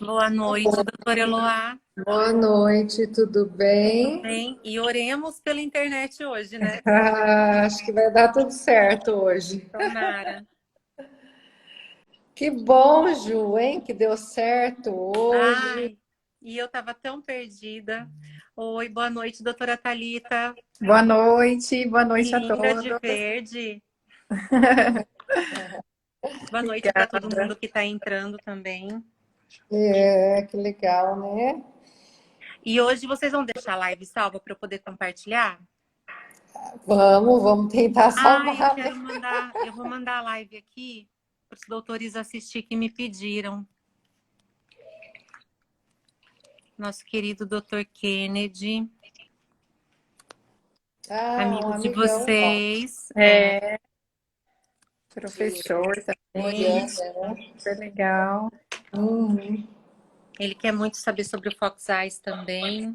Boa noite, doutora Eloá. Boa noite, tudo Tudo bem? bem? E oremos pela internet hoje, né? Acho que vai dar tudo certo hoje. Tomara. Que bom, Ju, hein? Que deu certo hoje. Ai, e eu tava tão perdida. Oi, boa noite, doutora Thalita. Boa noite a Linda de todos. verde. Boa noite para todo Obrigada. mundo que está entrando também. É, que legal, né? E hoje vocês vão deixar a live salva para eu poder compartilhar? Vamos tentar Ah, eu salvar, né? quero mandar, eu vou mandar a live aqui para os doutores assistir que me pediram. Nosso querido doutor Kennedy, Ah, um amigo de amigão nosso, vocês. É, de professor também, Goiânia, né? super legal. Uhum. Ele quer muito saber sobre o Fox Eyes também.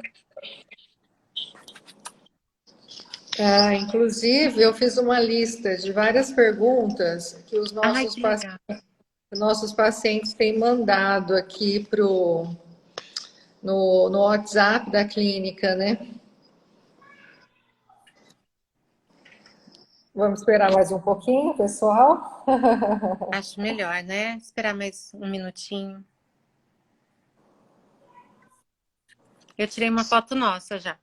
Ah, inclusive, eu fiz uma lista de várias perguntas que os Ai, que legal. nossos pacientes têm mandado aqui no WhatsApp da clínica, né? Vamos esperar mais um pouquinho, pessoal. Acho melhor, né? Esperar mais um minutinho. Eu tirei uma foto nossa já.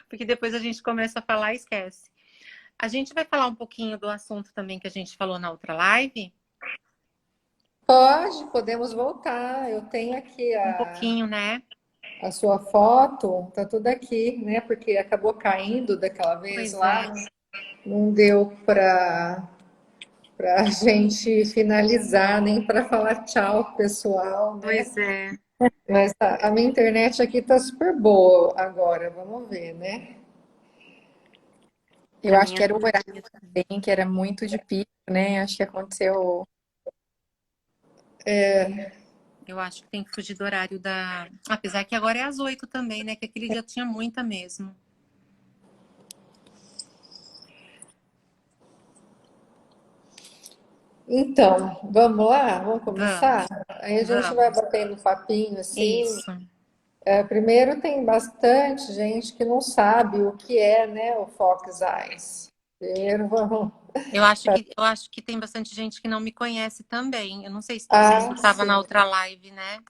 Porque depois a gente começa a falar e esquece. A gente vai falar um pouquinho do assunto também que a gente falou na outra live. Podemos voltar. Eu tenho aqui Um pouquinho, né? a sua foto, tá tudo aqui, né? Porque acabou caindo daquela vez Pois é, lá, não deu para a gente finalizar, nem para falar tchau, pessoal, né? pois é. Mas a minha internet aqui tá super boa agora, vamos ver, né? Eu A acho que minha era o horário também. também, que era muito de pico, né? Acho que aconteceu. Eu acho que tem que fugir do horário da. Apesar que agora é às 8 também, né? Que aquele dia tinha muita mesmo. Então, vamos lá? Vamos começar? Vamos, Aí a gente vai vamos. batendo papinho assim. Isso. Primeiro, tem bastante gente que não sabe o que é, né, o Fox Eyes. Primeiro, vamos. Eu acho que tem bastante gente que não me conhece também. Eu não sei se todo mundo Ah, estava na sim, outra live, né?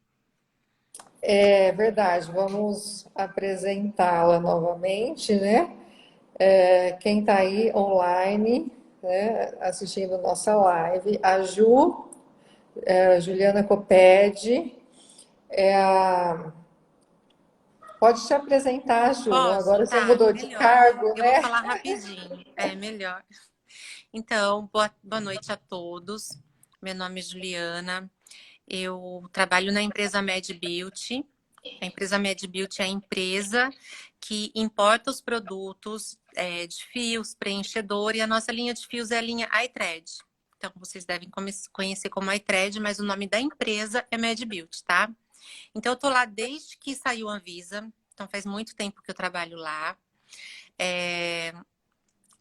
é verdade. Vamos apresentá-la novamente, né? Quem está aí online, né, assistindo nossa live, a Ju, a Juliana Copede, é a... Pode te apresentar, Ju. Posso? Agora você Tá, mudou de melhor. cargo, Eu vou né? falar rapidinho. É melhor. Então, boa noite a todos. Meu nome é Juliana. Eu trabalho na empresa Med Beauty. A empresa Med Beauty é a empresa que importa os produtos de fios, preenchedor, e a nossa linha de fios é a linha iThread. Então, vocês devem conhecer como iThread, mas o nome da empresa é Med Beauty, tá? Então, eu tô lá desde que saiu a Anvisa. Então, faz muito tempo que eu trabalho lá. É,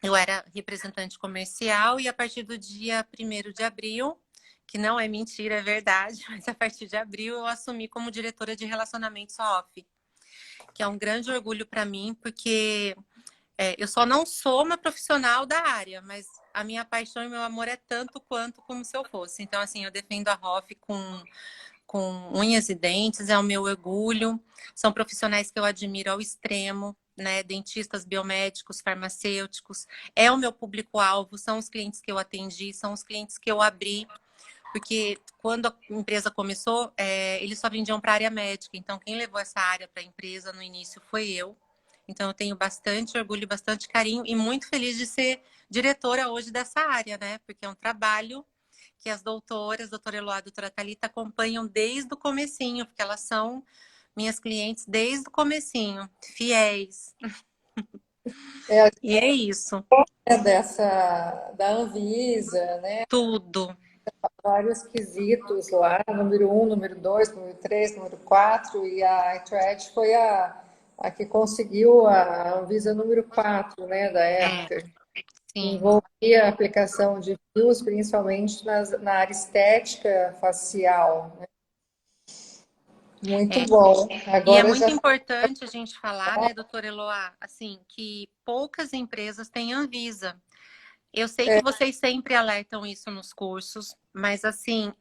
eu era representante comercial e a partir do dia 1º de abril, que não é mentira, é verdade, mas a partir de abril eu assumi como diretora de relacionamentos off, que é um grande orgulho para mim, porque eu só não sou uma profissional da área, mas a minha paixão e meu amor é tanto quanto como se eu fosse. Então, assim, eu defendo a Hoff com unhas e dentes, é o meu orgulho. São profissionais que eu admiro ao extremo, né? Dentistas, biomédicos, farmacêuticos. É o meu público-alvo, são os clientes que eu atendi, são os clientes que eu abri. Porque quando a empresa começou, eles só vendiam para a área médica. Então, quem levou essa área para a empresa no início foi eu. Então, eu tenho bastante orgulho, bastante carinho e muito feliz de ser diretora hoje dessa área, né? Porque é um trabalho que as doutoras, doutora Eloá e doutora Thalita, acompanham desde o comecinho, porque elas são minhas clientes desde o comecinho, fiéis. É a E é isso, história da Anvisa, né? tudo. Vários quesitos lá, número um, número 2, número 3, número 4, e a iThread foi a que conseguiu a Anvisa número 4, né, da É, época. Sim. envolvia a aplicação de fios, principalmente na área estética facial. Muito É, bom. e é Agora já muito importante a gente falar, né, doutora Eloá, assim, que poucas empresas têm Anvisa. Eu sei que vocês sempre alertam isso nos cursos, mas assim,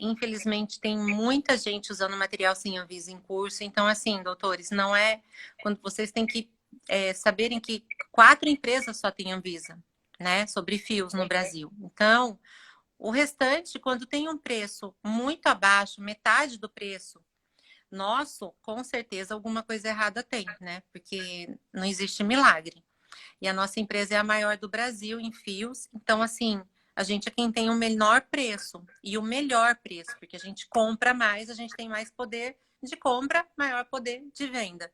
infelizmente tem muita gente usando material sem Anvisa em curso. Então, assim, doutores, não é quando vocês têm que saberem que 4 empresas só têm Anvisa, né, sobre fios no Brasil. Então, o restante, quando tem um preço muito abaixo, metade do preço nosso, com certeza alguma coisa errada tem, né? Porque não existe milagre. E a nossa empresa é a maior do Brasil em fios. Então, assim, a gente é quem tem o menor preço e o melhor preço, porque a gente compra mais, a gente tem mais poder de compra, maior poder de venda.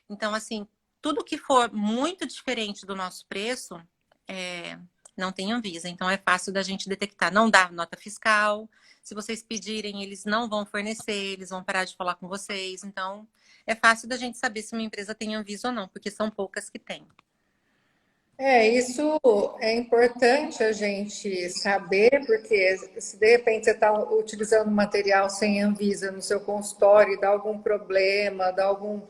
Então, assim, tudo que for muito diferente do nosso preço, não tem Anvisa. Então, é fácil da gente detectar. Não dá nota fiscal. Se vocês pedirem, eles não vão fornecer, eles vão parar de falar com vocês. Então, é fácil da gente saber se uma empresa tem Anvisa ou não, porque são poucas que têm. isso é importante a gente saber, porque se de repente você está utilizando um material sem Anvisa no seu consultório e dá algum problema, dá algum.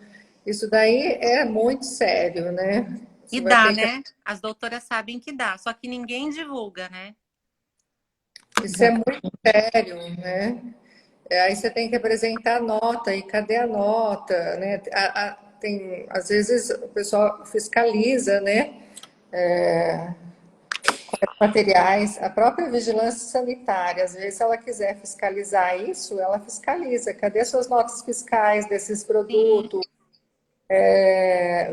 Isso daí é muito sério, né? E Você vai dá, ter que. né? As doutoras sabem que dá, só que ninguém divulga, né? Isso é muito sério, né? Aí você tem que apresentar nota, e cadê a nota, né? Tem, às vezes o pessoal fiscaliza, né? Materiais, a própria vigilância sanitária, às vezes, se ela quiser fiscalizar isso, ela fiscaliza. Cadê suas notas fiscais desses Sim. produtos?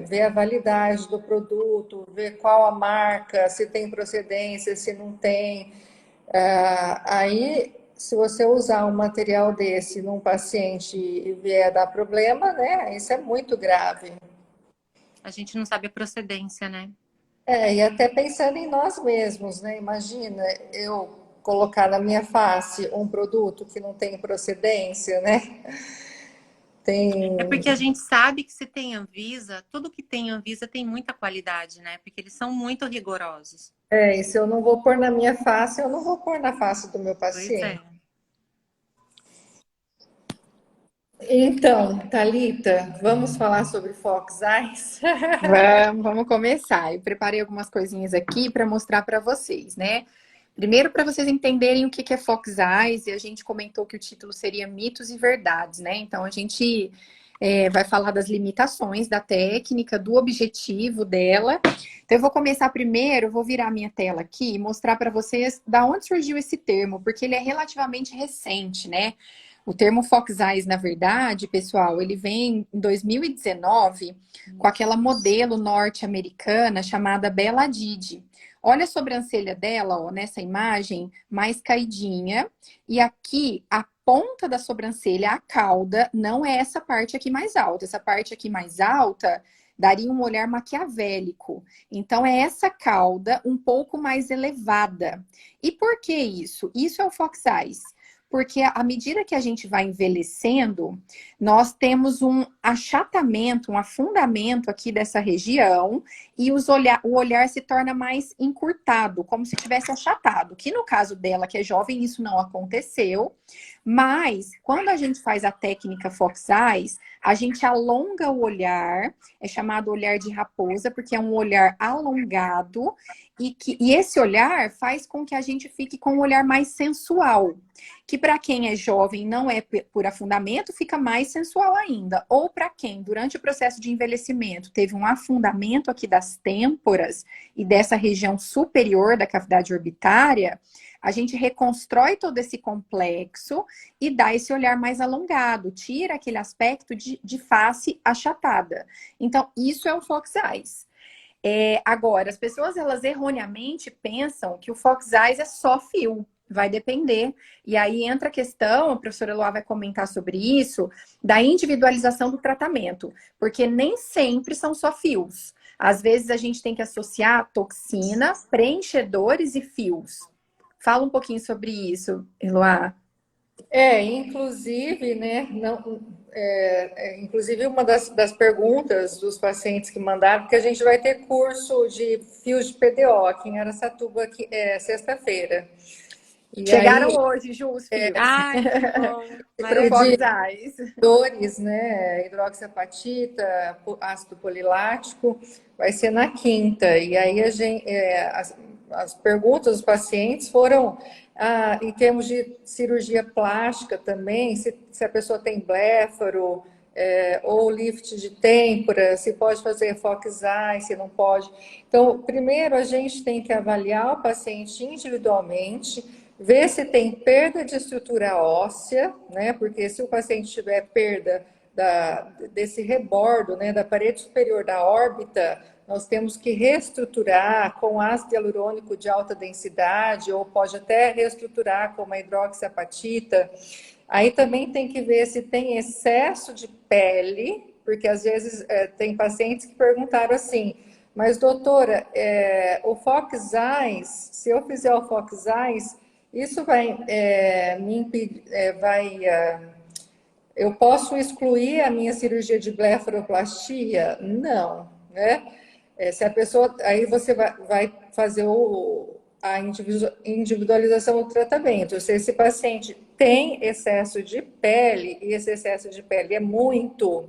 Ver a validade do produto, ver qual a marca, se tem procedência, se não tem. Aí, se você usar um material desse num paciente e vier dar problema, né? Isso é muito grave. A gente não sabe a procedência, né? E até pensando em nós mesmos, né? Imagina eu colocar na minha face um produto que não tem procedência, né? É Tem, porque a gente sabe que se tem Anvisa, tudo que tem Anvisa tem muita qualidade, né? Porque eles são muito rigorosos. e se eu não vou pôr na minha face, eu não vou pôr na face do meu Pois paciente. é. Então, Thalita, vamos falar sobre Fox Eyes? Vamos começar. Eu preparei algumas coisinhas aqui para mostrar para vocês, né? Primeiro, para vocês entenderem o que é Fox Eyes, e a gente comentou que o título seria Mitos e Verdades, né? Então, a gente vai falar das limitações da técnica, do objetivo dela. Então, eu vou começar primeiro, vou virar minha tela aqui e mostrar para vocês da onde surgiu esse termo, porque ele é relativamente recente, né? O termo Fox Eyes, na verdade, pessoal, ele vem em 2019 com aquela modelo norte-americana chamada Bella Hadid. Olha a sobrancelha dela, ó, nessa imagem, mais caidinha. E aqui, a ponta da sobrancelha, a cauda, não é essa parte aqui mais alta. Essa parte aqui mais alta daria um olhar maquiavélico. Então, é essa cauda um pouco mais elevada. E por que isso? Isso é o Fox Eyes. Porque à medida que a gente vai envelhecendo, nós temos um achatamento, um afundamento aqui dessa região e o olhar se torna mais encurtado, como se tivesse achatado. Que no caso dela, que é jovem, isso não aconteceu. Mas quando a gente faz a técnica Fox Eyes, a gente alonga o olhar, é chamado olhar de raposa, porque é um olhar alongado e esse olhar faz com que a gente fique com um olhar mais sensual, que para quem é jovem não é por afundamento, fica mais sensual ainda. Ou para quem, durante o processo de envelhecimento, teve um afundamento aqui das têmporas e dessa região superior da cavidade orbitária, a gente reconstrói todo esse complexo e dá esse olhar mais alongado, tira aquele aspecto de face achatada. Então, isso é o Fox Eyes. Agora, as pessoas, elas erroneamente pensam que o Fox Eyes é só fio. Vai depender. E aí entra a questão, a professora Eloá vai comentar sobre isso, da individualização do tratamento. Porque nem sempre são só fios. Às vezes a gente tem que associar toxina, preenchedores e fios. Fala um pouquinho sobre isso, Eloá. Inclusive, né, não, Inclusive, uma das perguntas dos pacientes que mandaram, porque a gente vai ter curso de fios de PDO aqui em Araçatuba, sexta-feira. E Chegaram aí, hoje, Ju, os fios. Ai, que bom. Para o de Fox Eyes. dores, né? Hidroxiapatita, ácido polilático, vai ser na quinta. E aí as perguntas dos pacientes foram em termos de cirurgia plástica também, se a pessoa tem bléfaro, ou lift de têmpora, se pode fazer Fox Eye, se não pode. Então, primeiro a gente tem que avaliar o paciente individualmente, ver se tem perda de estrutura óssea, né? Porque se o paciente tiver perda desse rebordo, né, da parede superior da órbita, nós temos que reestruturar com ácido hialurônico de alta densidade, ou pode até reestruturar com uma hidroxiapatita. Aí também tem que ver se tem excesso de pele, porque às vezes tem pacientes que perguntaram assim, mas doutora, o Fox Eyes, se eu fizer o Fox Eyes, isso vai me impedir, eu posso excluir a minha cirurgia de blefaroplastia? Não, né? Se a pessoa, aí você vai fazer a individualização do tratamento. Se esse paciente tem excesso de pele, e esse excesso de pele é muito,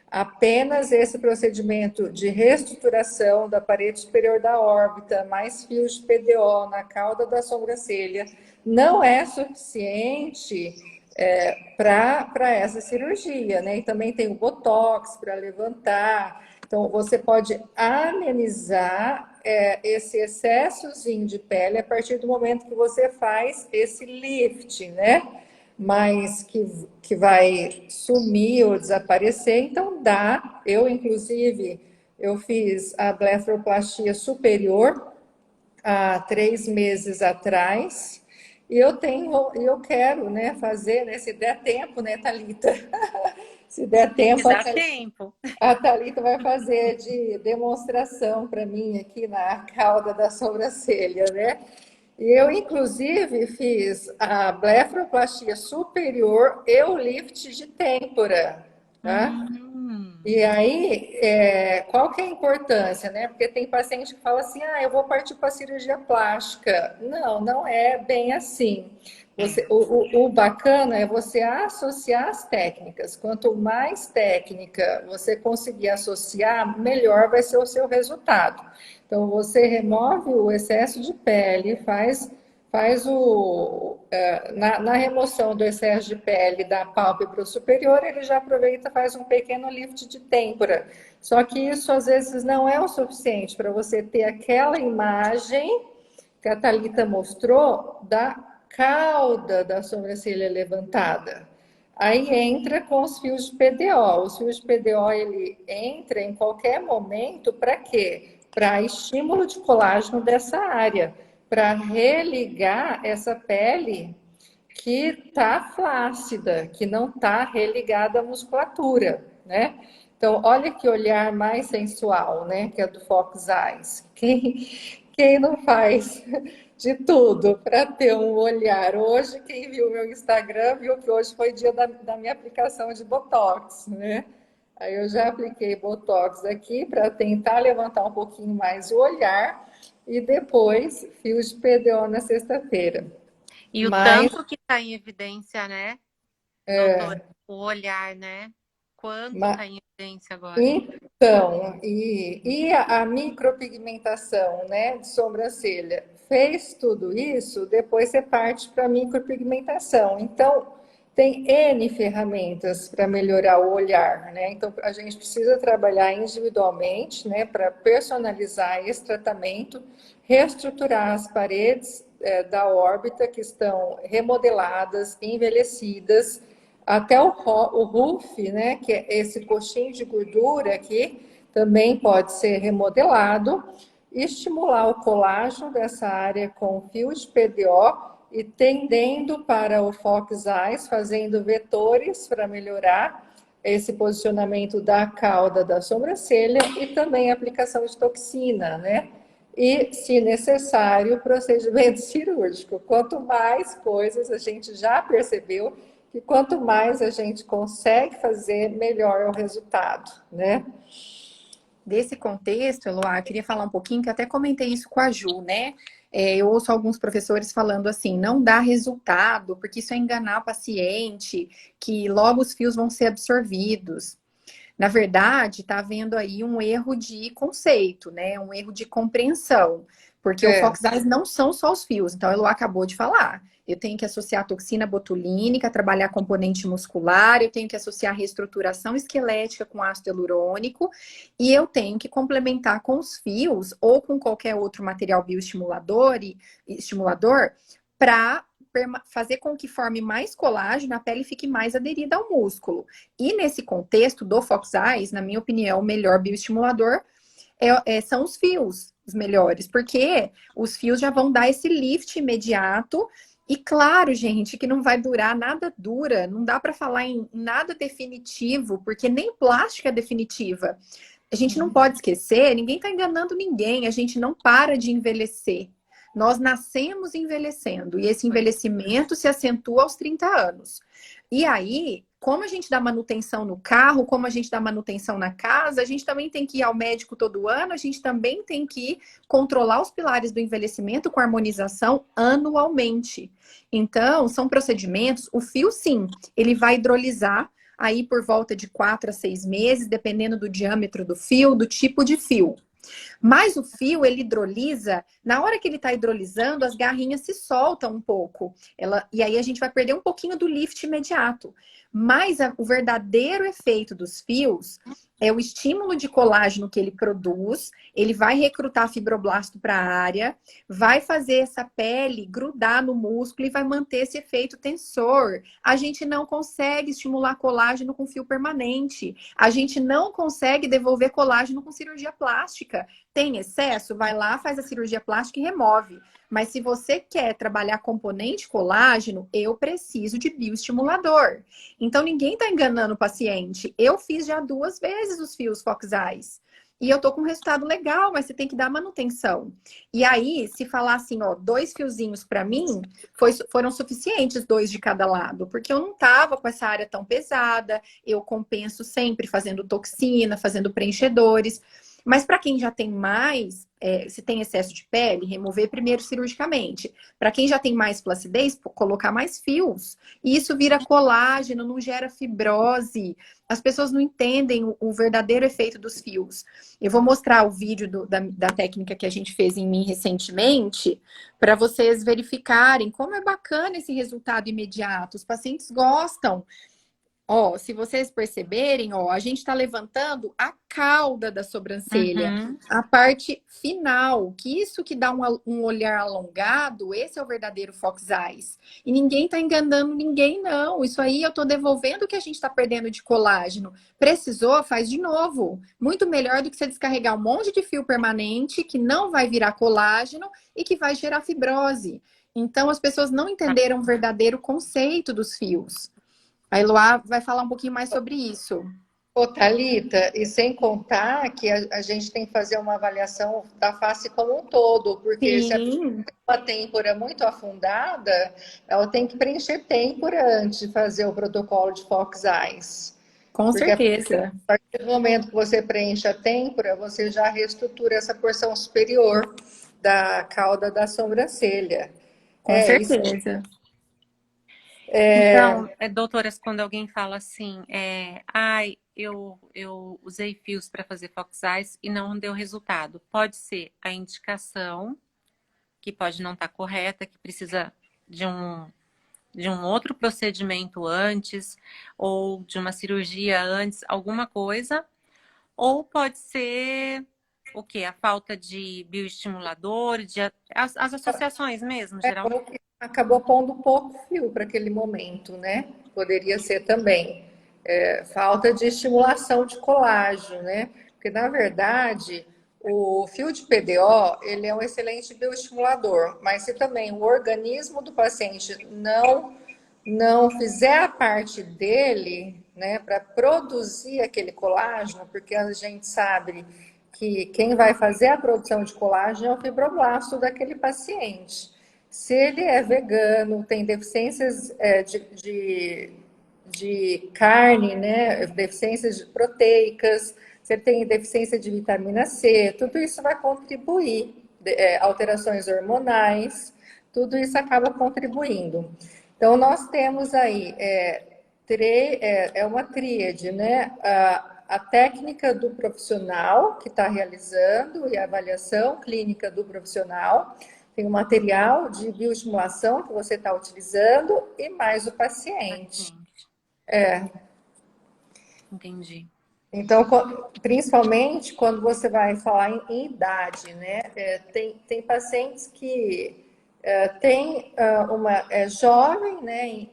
apenas esse procedimento de reestruturação da parede superior da órbita, mais fios de PDO na cauda da sobrancelha, não é suficiente para essa cirurgia, né? E também tem o Botox para levantar. Então, você pode amenizar esse excessozinho de pele a partir do momento que você faz esse lift, né? Mas que vai sumir ou desaparecer, então dá. Eu, inclusive, eu fiz a blefaroplastia superior há 3 meses atrás, e eu quero, né, fazer, né, se der tempo, né, Thalita? Se der tempo, Dá tempo. a Thalita vai fazer de demonstração para mim aqui na cauda da sobrancelha, né? E eu, inclusive, fiz a blefaroplastia superior e o lift de têmpora, tá? E aí, qual que é a importância, né? Porque tem paciente que fala assim, eu vou partir para a cirurgia plástica. Não, não é bem assim. O bacana é você associar as técnicas. Quanto mais técnica você conseguir associar, melhor vai ser o seu resultado. Então, você remove o excesso de pele, faz na remoção do excesso de pele da pálpebra superior, ele já aproveita e faz um pequeno lift de têmpora. Só que isso às vezes não é o suficiente para você ter aquela imagem que a Thalita mostrou da cauda da sobrancelha levantada. Aí entra com os fios de PDO. Os fios de PDO, ele entra em qualquer momento para quê? Para estímulo de colágeno dessa área, para religar essa pele que está flácida, que não está religada à musculatura, né? Então, olha que olhar mais sensual, né? Que é do Fox Eyes. Quem não faz de tudo para ter um olhar? Hoje, quem viu meu Instagram viu que hoje foi dia da minha aplicação de Botox, né? Aí eu já apliquei Botox aqui para tentar levantar um pouquinho mais o olhar e depois fios de PDO na sexta-feira. E o Mas tanto que está em evidência, né, doutora? O olhar, né? Quanto está em evidência agora? então, e a micropigmentação, né, de sobrancelha, fez tudo isso, depois você parte para a micropigmentação. Então, tem N ferramentas para melhorar o olhar, né? Então, a gente precisa trabalhar individualmente, né, para personalizar esse tratamento, reestruturar as paredes da órbita que estão remodeladas, envelhecidas, até o RUF, né, que é esse coxinho de gordura aqui, também pode ser remodelado, estimular o colágeno dessa área com fios de PDO e tendendo para o Fox Eyes, fazendo vetores para melhorar esse posicionamento da cauda da sobrancelha e também aplicação de toxina, né? E, se necessário, procedimento cirúrgico. Quanto mais coisas a gente já percebeu que quanto mais a gente consegue fazer, melhor é o resultado, né? Desse contexto, Eloá, eu queria falar um pouquinho, que até comentei isso com a Ju, né? Eu ouço alguns professores falando assim, não dá resultado, porque isso é enganar o paciente, que logo os fios vão ser absorvidos. Na verdade, está havendo aí um erro de conceito, né? Um erro de compreensão. Porque o É. Fox Eyes não são só os fios. Então, Elo acabou de falar. Eu tenho que associar toxina botulínica, trabalhar componente muscular, eu tenho que associar reestruturação esquelética com ácido hialurônico, e eu tenho que complementar com os fios ou com qualquer outro material estimulador para fazer com que forme mais colágeno, a pele fique mais aderida ao músculo. E nesse contexto do Fox Eyes, na minha opinião, o melhor bioestimulador são os fios, os melhores, porque os fios já vão dar esse lift imediato. E claro, gente, que não vai durar, nada dura, não dá para falar em nada definitivo, porque nem plástica é definitiva. A gente não pode esquecer, ninguém está enganando ninguém, a gente não para de envelhecer. Nós nascemos envelhecendo e esse envelhecimento se acentua aos 30 anos. E aí, como a gente dá manutenção no carro, como a gente dá manutenção na casa, a gente também tem que ir ao médico todo ano, a gente também tem que controlar os pilares do envelhecimento com harmonização anualmente. Então, são procedimentos, o fio sim, ele vai hidrolisar aí por volta de 4 a 6 meses, dependendo do diâmetro do fio, do tipo de fio. Mas o fio, ele hidrolisa, na hora que ele está hidrolisando, as garrinhas se soltam um pouco. E aí a gente vai perder um pouquinho do lift imediato. Mas o verdadeiro efeito dos fios é o estímulo de colágeno que ele produz, ele vai recrutar fibroblasto para a área, vai fazer essa pele grudar no músculo e vai manter esse efeito tensor. A gente não consegue estimular colágeno com fio permanente. A gente não consegue devolver colágeno com cirurgia plástica. Tem excesso? Vai lá, faz a cirurgia plástica e remove. Mas se você quer trabalhar componente colágeno, eu preciso de bioestimulador. Então, ninguém está enganando o paciente. Eu fiz já 2 vezes os fios Fox Eyes. E eu tô com um resultado legal, mas você tem que dar manutenção. E aí, se falar assim, ó, 2 fiozinhos para mim, foram suficientes, 2 de cada lado. Porque eu não tava com essa área tão pesada. Eu compenso sempre fazendo toxina, fazendo preenchedores. Mas para quem já tem mais, se tem excesso de pele, remover primeiro cirurgicamente. Para quem já tem mais flacidez, colocar mais fios. E isso vira colágeno, não gera fibrose. As pessoas não entendem o verdadeiro efeito dos fios. Eu vou mostrar o vídeo da técnica que a gente fez em mim recentemente, para vocês verificarem como é bacana esse resultado imediato. Os pacientes gostam. Ó, se vocês perceberem, ó, a gente está levantando a cauda da sobrancelha, Uhum. a parte final, que isso que dá um olhar alongado, esse é o verdadeiro Fox Eyes. E ninguém está enganando ninguém, não. Isso aí eu estou devolvendo o que a gente está perdendo de colágeno. Precisou, faz de novo. Muito melhor do que você descarregar um monte de fio permanente que não vai virar colágeno e que vai gerar fibrose. Então, as pessoas não entenderam o verdadeiro conceito dos fios. A Eloá vai falar um pouquinho mais sobre isso. Ô, Thalita, e sem contar que a gente tem que fazer uma avaliação da face como um todo, porque se a pessoa Sim, tem uma têmpora muito afundada, ela tem que preencher têmpora antes de fazer o protocolo de Fox Eyes. com Porque a certeza. partir do momento que você preenche a têmpora, você já reestrutura essa porção superior da cauda da sobrancelha. Com Isso certeza. Então, doutoras, quando alguém fala assim, ai, eu usei fios para fazer Fox Eyes e não deu resultado. Pode ser a indicação, que pode não estar correta, que precisa de um outro procedimento antes, ou de uma cirurgia antes, alguma coisa. Ou pode ser o quê? A falta de bioestimulador, as associações mesmo, geralmente. ou que acabou pondo pouco fio para aquele momento, né? Poderia ser também. Falta de estimulação de colágeno, né? Porque, na verdade, o fio de PDO, ele é um excelente bioestimulador, mas se também o organismo do paciente não fizer a parte dele, né, para produzir aquele colágeno, porque a gente sabe que quem vai fazer a produção de colágeno é o fibroblasto daquele paciente. Se ele é vegano, tem deficiências de carne, né? Deficiências proteicas, você tem deficiência de vitamina C, tudo isso vai contribuir, alterações hormonais, tudo isso acaba contribuindo. Então, nós temos aí, uma tríade, né? A técnica do profissional que está realizando e a avaliação clínica do profissional, tem o material de bioestimulação que você está utilizando e mais o paciente. Entendi. Então, principalmente quando você vai falar em idade, né? Tem pacientes que é jovem, né?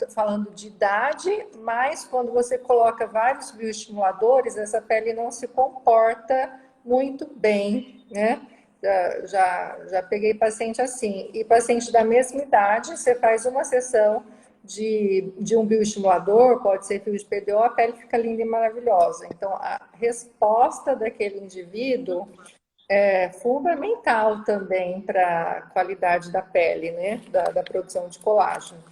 Falando de idade, mas quando você coloca vários bioestimuladores, essa pele não se comporta muito bem, né? Já peguei paciente assim. E paciente da mesma idade, você faz uma sessão de um bioestimulador, pode ser fio de PDO, a pele fica linda e maravilhosa. Então, a resposta daquele indivíduo é fundamental também para a qualidade da pele, né? Da produção de colágeno.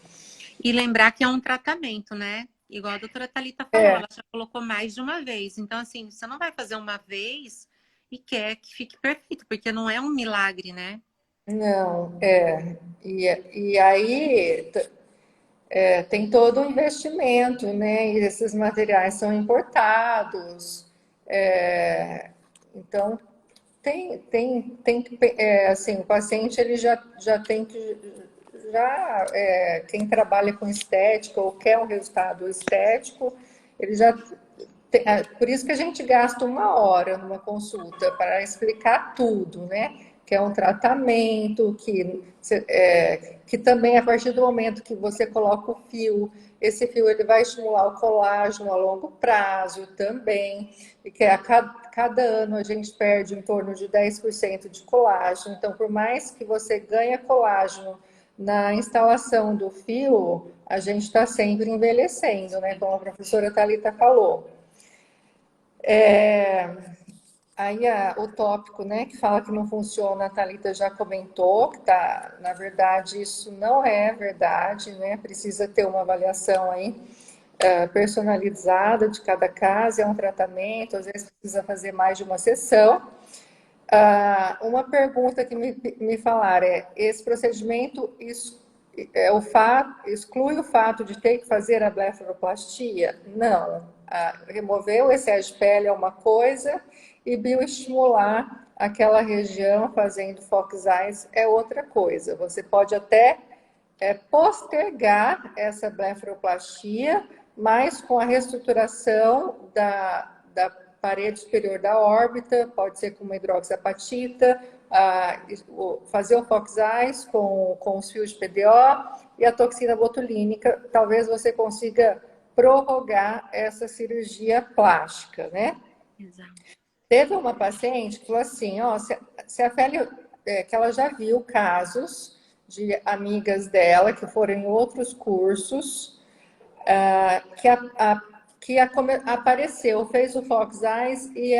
E lembrar que é um tratamento, né? Igual a doutora Thalita falou, ela já colocou mais de uma vez. Então, assim, você não vai fazer uma vez e quer que fique perfeito, porque não é um milagre, né? Não, E aí tem todo um investimento, né? E esses materiais são importados. Então, tem que, assim, o paciente ele já tem que, quem trabalha com estética ou quer um resultado estético, ele já por isso que a gente gasta 1 hora numa consulta para explicar tudo, né? Que é um tratamento, que também a partir do momento que você coloca o fio, esse fio ele vai estimular o colágeno a longo prazo também, e que a cada ano a gente perde em torno de 10% de colágeno. Então, por mais que você ganhe colágeno na instalação do fio, a gente está sempre envelhecendo, né? Como a professora Thalita falou. Aí o tópico, né, que fala que não funciona, a Thalita já comentou, que tá, na verdade, isso não é verdade, né? Precisa ter uma avaliação aí personalizada de cada caso, é um tratamento, às vezes precisa fazer mais de uma sessão. Uma pergunta que me falaram esse procedimento exclui o fato de ter que fazer a blefaroplastia? Não. Remover o excesso de pele é uma coisa e bioestimular aquela região fazendo Fox Eyes é outra coisa. Você pode até postergar essa blefaroplastia, mas com a reestruturação da parede superior da órbita, pode ser com uma hidroxiapatita, fazer o Fox Eyes com os fios de PDO e a toxina botulínica, talvez você consiga prorrogar essa cirurgia plástica, né? Exato. Teve uma paciente que falou assim, se a pele, que ela já viu casos de amigas dela que foram em outros cursos, que apareceu, fez o Fox Eyes e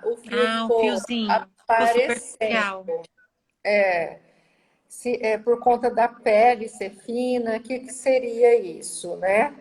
o fio Um ficou fiozinho. Ficou aparecendo. superficial. Por conta da pele ser fina, o que seria isso, né?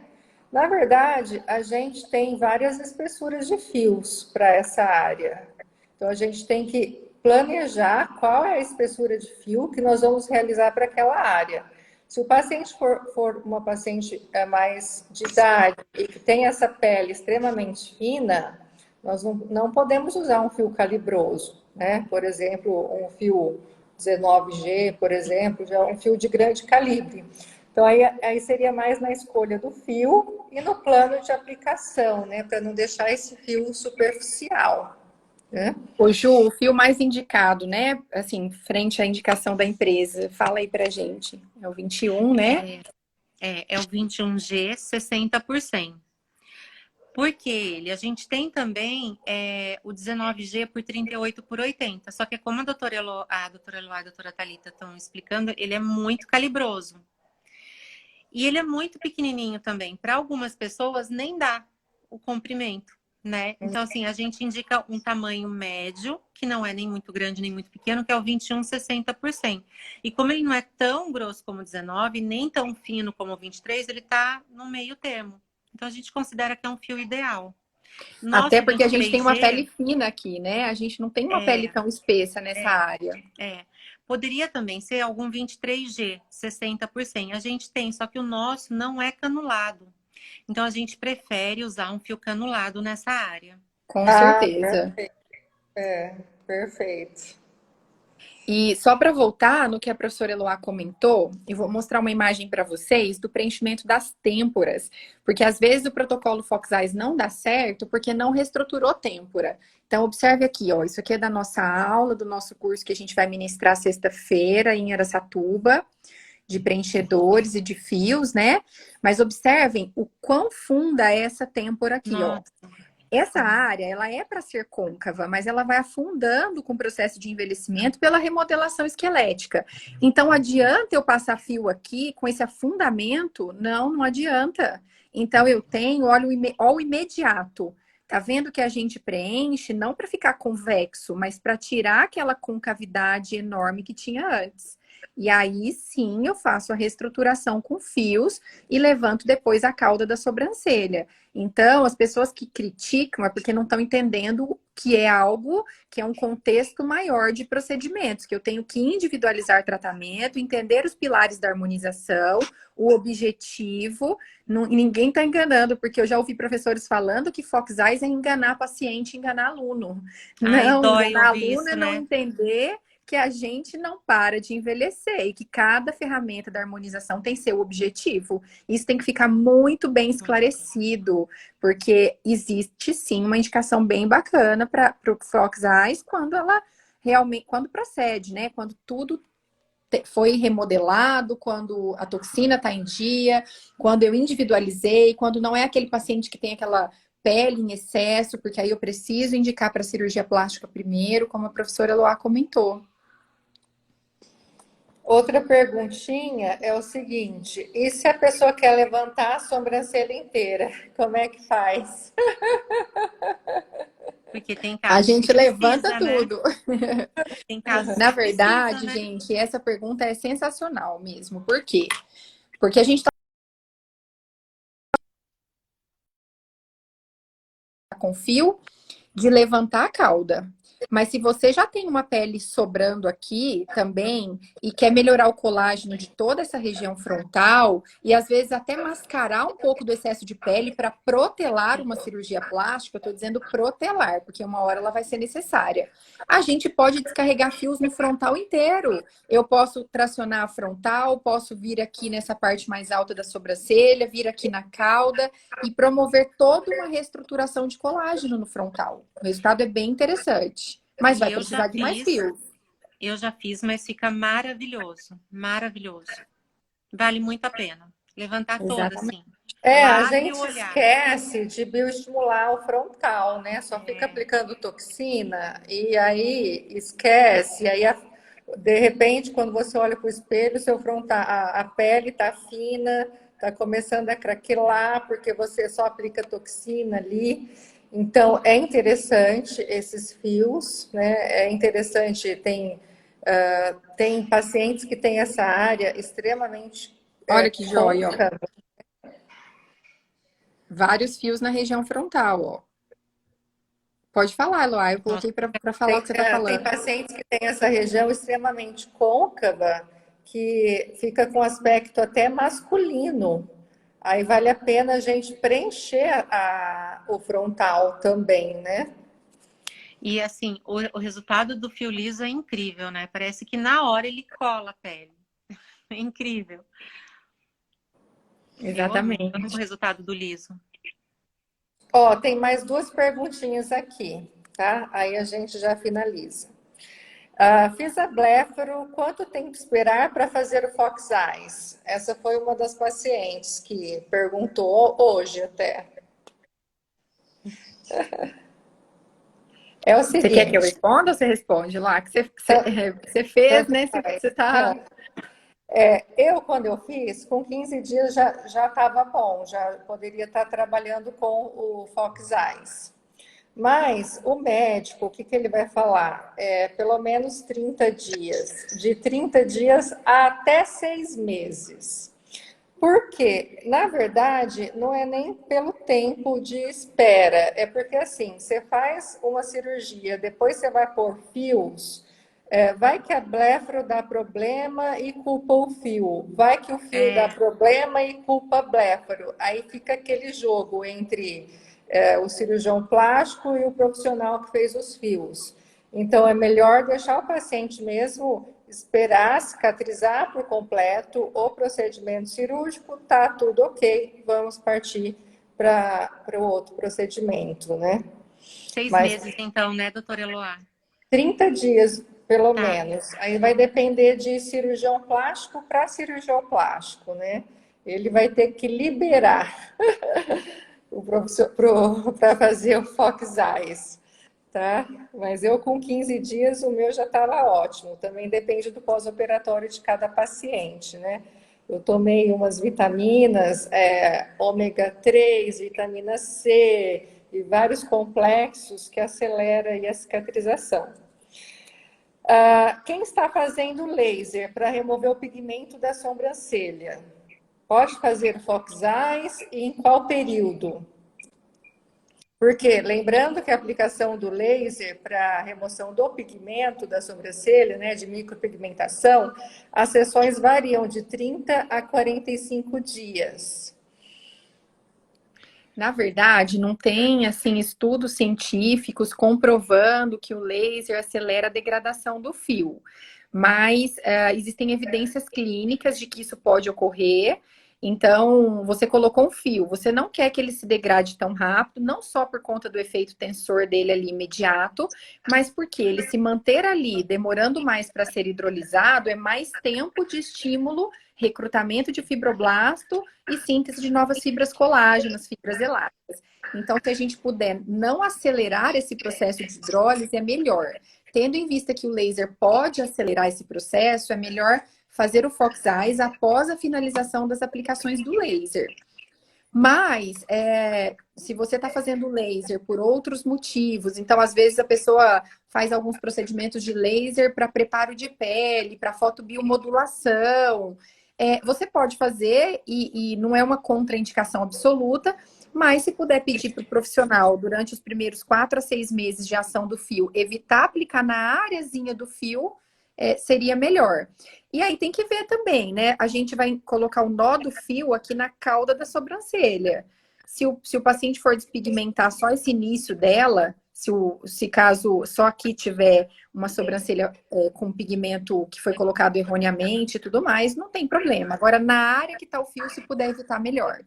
Na verdade, a gente tem várias espessuras de fios para essa área. Então, a gente tem que planejar qual é a espessura de fio que nós vamos realizar para aquela área. Se o paciente for uma paciente mais de idade e que tem essa pele extremamente fina, nós não podemos usar um fio calibroso, né? Por exemplo, um fio 19G, por exemplo, já é um fio de grande calibre. Então, aí seria mais na escolha do fio e no plano de aplicação, né? Para não deixar esse fio superficial, né? Ô, Ju, o fio mais indicado, né? Assim, frente à indicação da empresa. Fala aí pra gente. É o 21, né? É o 21G 60%. Porque a gente tem também o 19G por 38 por 80. Só que como a doutora Eloá e a doutora Thalita estão explicando, ele é muito calibroso. E ele é muito pequenininho também. Para algumas pessoas, nem dá o comprimento. né? Então, assim, a gente indica um tamanho médio, que não é nem muito grande nem muito pequeno, que é o 21/60%. E como ele não é tão grosso como o 19, nem tão fino como o 23, ele tá no meio termo. Então, a gente considera que é um fio ideal. Até Nosso porque a gente tem uma 23G pele fina aqui, né? A gente não tem uma pele é, tão espessa nessa é, área. é. Poderia também ser algum 23G, 60%. A gente tem, só que o nosso não é canulado. Então, a gente prefere usar um fio canulado nessa área. Com Ah, certeza. perfeito. E só para voltar no que a professora Eloá comentou, eu vou mostrar uma imagem para vocês do preenchimento das têmporas, porque às vezes o protocolo Fox Eyes não dá certo porque não reestruturou têmpora. Então observe aqui, ó, isso aqui é da nossa aula, do nosso curso que a gente vai ministrar sexta-feira em Araçatuba, de preenchedores e de fios, né? Mas observem o quão funda é essa têmpora aqui, ó. Nossa, Essa área, ela é para ser côncava, mas ela vai afundando com o processo de envelhecimento pela remodelação esquelética. Então, adianta eu passar fio aqui com esse afundamento? Não, não adianta. Então, eu tenho óleo imediato. Tá vendo que a gente preenche não para ficar convexo, mas para tirar aquela concavidade enorme que tinha antes. E aí sim eu faço a reestruturação com fios e levanto depois a cauda da sobrancelha. Então, as pessoas que criticam é porque não estão entendendo que é algo que é um contexto maior de procedimentos, que eu tenho que individualizar tratamento, entender os pilares da harmonização, o objetivo. Ninguém está enganando, porque eu já ouvi professores falando que Fox Eyes é enganar paciente, enganar aluno. ai, Não, dói enganar ouvir aluno é isso, não né? entender que a gente não para de envelhecer e que cada ferramenta da harmonização tem seu objetivo. Isso tem que ficar muito bem esclarecido, porque existe sim uma indicação bem bacana para o Fox Eyes quando ela realmente, quando procede, né? Quando tudo foi remodelado, quando a toxina está em dia, quando eu individualizei, quando não é aquele paciente que tem aquela pele em excesso, porque aí eu preciso indicar para cirurgia plástica primeiro, como a professora Eloá comentou. Outra perguntinha é o seguinte: e se a pessoa quer levantar a sobrancelha inteira, como é que faz? Porque tem A casos que gente levanta precisa, né? tudo. Tem casos Na que precisa, verdade, né? gente, essa pergunta é sensacional mesmo. Por quê? Porque a gente está com fio de levantar a cauda. Mas se você já tem uma pele sobrando aqui também e quer melhorar o colágeno de toda essa região frontal e às vezes até mascarar um pouco do excesso de pele para protelar uma cirurgia plástica, eu estou dizendo protelar, porque uma hora ela vai ser necessária. A gente pode descarregar fios no frontal inteiro. Eu posso tracionar a frontal, posso vir aqui nessa parte mais alta da sobrancelha, vir aqui na cauda e promover toda uma reestruturação de colágeno no frontal. O resultado é bem interessante, mas E vai precisar de mais fio. eu já fiz, mas fica maravilhoso, maravilhoso. Vale muito a pena. Levantar toda, Exatamente. assim. É, Ela a abre o gente olhar. esquece de bioestimular o frontal, né? Só fica É, aplicando toxina e aí esquece. E aí, de repente, quando você olha para o espelho, seu frontal, a pele está fina, está começando a craquelar, porque você só aplica toxina ali. Então, é interessante esses fios, né? É interessante, tem pacientes que têm essa área extremamente Olha que joia, ó. côncava. Vários fios na região frontal, ó. Pode falar, Eloá, eu nossa, coloquei para falar o que você está Tem falando. pacientes que têm essa região extremamente côncava, que fica com aspecto até masculino. Aí vale a pena a gente preencher o frontal também, né? e assim, o resultado do fio liso é incrível, né? Parece que na hora ele cola a pele. É incrível. Eu amo o Exatamente. resultado do liso. Ó, tem mais duas perguntinhas aqui, tá? Aí a gente já finaliza. Fiz a bléfaro, quanto tempo esperar para fazer o Fox Eyes? Essa foi uma das pacientes que perguntou hoje até. É o Você quer que eu seguinte, responda ou você responde lá? Que você fez, tanto né? faz. Você tá. Não, quando eu fiz, com 15 dias já estava bom, já poderia estar trabalhando com o Fox Eyes. Mas o médico, o que que ele vai falar? É pelo menos 30 dias, de 30 dias a até 6 meses. Porque, na verdade, não é nem pelo tempo de espera, é porque assim, você faz uma cirurgia, depois você vai pôr fios, vai que a blefaro dá problema e culpa o fio, vai que o fio dá É, problema e culpa a blefaro. Aí fica aquele jogo entre o cirurgião plástico e o profissional que fez os fios. Então, é melhor deixar o paciente mesmo esperar cicatrizar por completo o procedimento cirúrgico, tá tudo ok, vamos partir para o outro procedimento, né? seis Mas meses então, né, doutora Eloá? 30 dias, pelo Tá. menos. Aí vai depender de cirurgião plástico para cirurgião plástico, né? Ele vai ter que liberar o professor para fazer o Fox Eyes, tá? Mas eu com 15 dias o meu já estava ótimo. Também depende do pós-operatório de cada paciente, né? Eu tomei umas vitaminas, ômega 3, vitamina C e vários complexos que acelera aí a cicatrização. Quem está fazendo laser para remover o pigmento da sobrancelha? Pode fazer Fox Eyes e em qual período? Porque, lembrando que a aplicação do laser para remoção do pigmento da sobrancelha, né, de micropigmentação, as sessões variam de 30 a 45 dias. Na verdade, não tem assim estudos científicos comprovando que o laser acelera a degradação do fio, mas existem evidências clínicas de que isso pode ocorrer. Então, você colocou um fio, você não quer que ele se degrade tão rápido, não só por conta do efeito tensor dele ali imediato, mas porque ele se manter ali, demorando mais para ser hidrolisado, é mais tempo de estímulo, recrutamento de fibroblasto e síntese de novas fibras colágenas, fibras elásticas. Então, se a gente puder não acelerar esse processo de hidrólise, é melhor. Tendo em vista que o laser pode acelerar esse processo, é melhor fazer o Fox Eyes após a finalização das aplicações do laser. Mas, se você está fazendo laser por outros motivos, então, às vezes, a pessoa faz alguns procedimentos de laser para preparo de pele, para fotobiomodulação. Você pode fazer, e não é uma contraindicação absoluta, mas se puder pedir para o profissional, durante os primeiros 4 a 6 meses de ação do fio, evitar aplicar na areazinha do fio, seria melhor. E aí tem que ver também, né? A gente vai colocar o nó do fio aqui na cauda da sobrancelha. Se o paciente for despigmentar só esse início dela, se caso só aqui tiver uma sobrancelha com pigmento que foi colocado erroneamente e tudo mais, não tem problema. Agora, na área que está o fio, se puder evitar, melhor.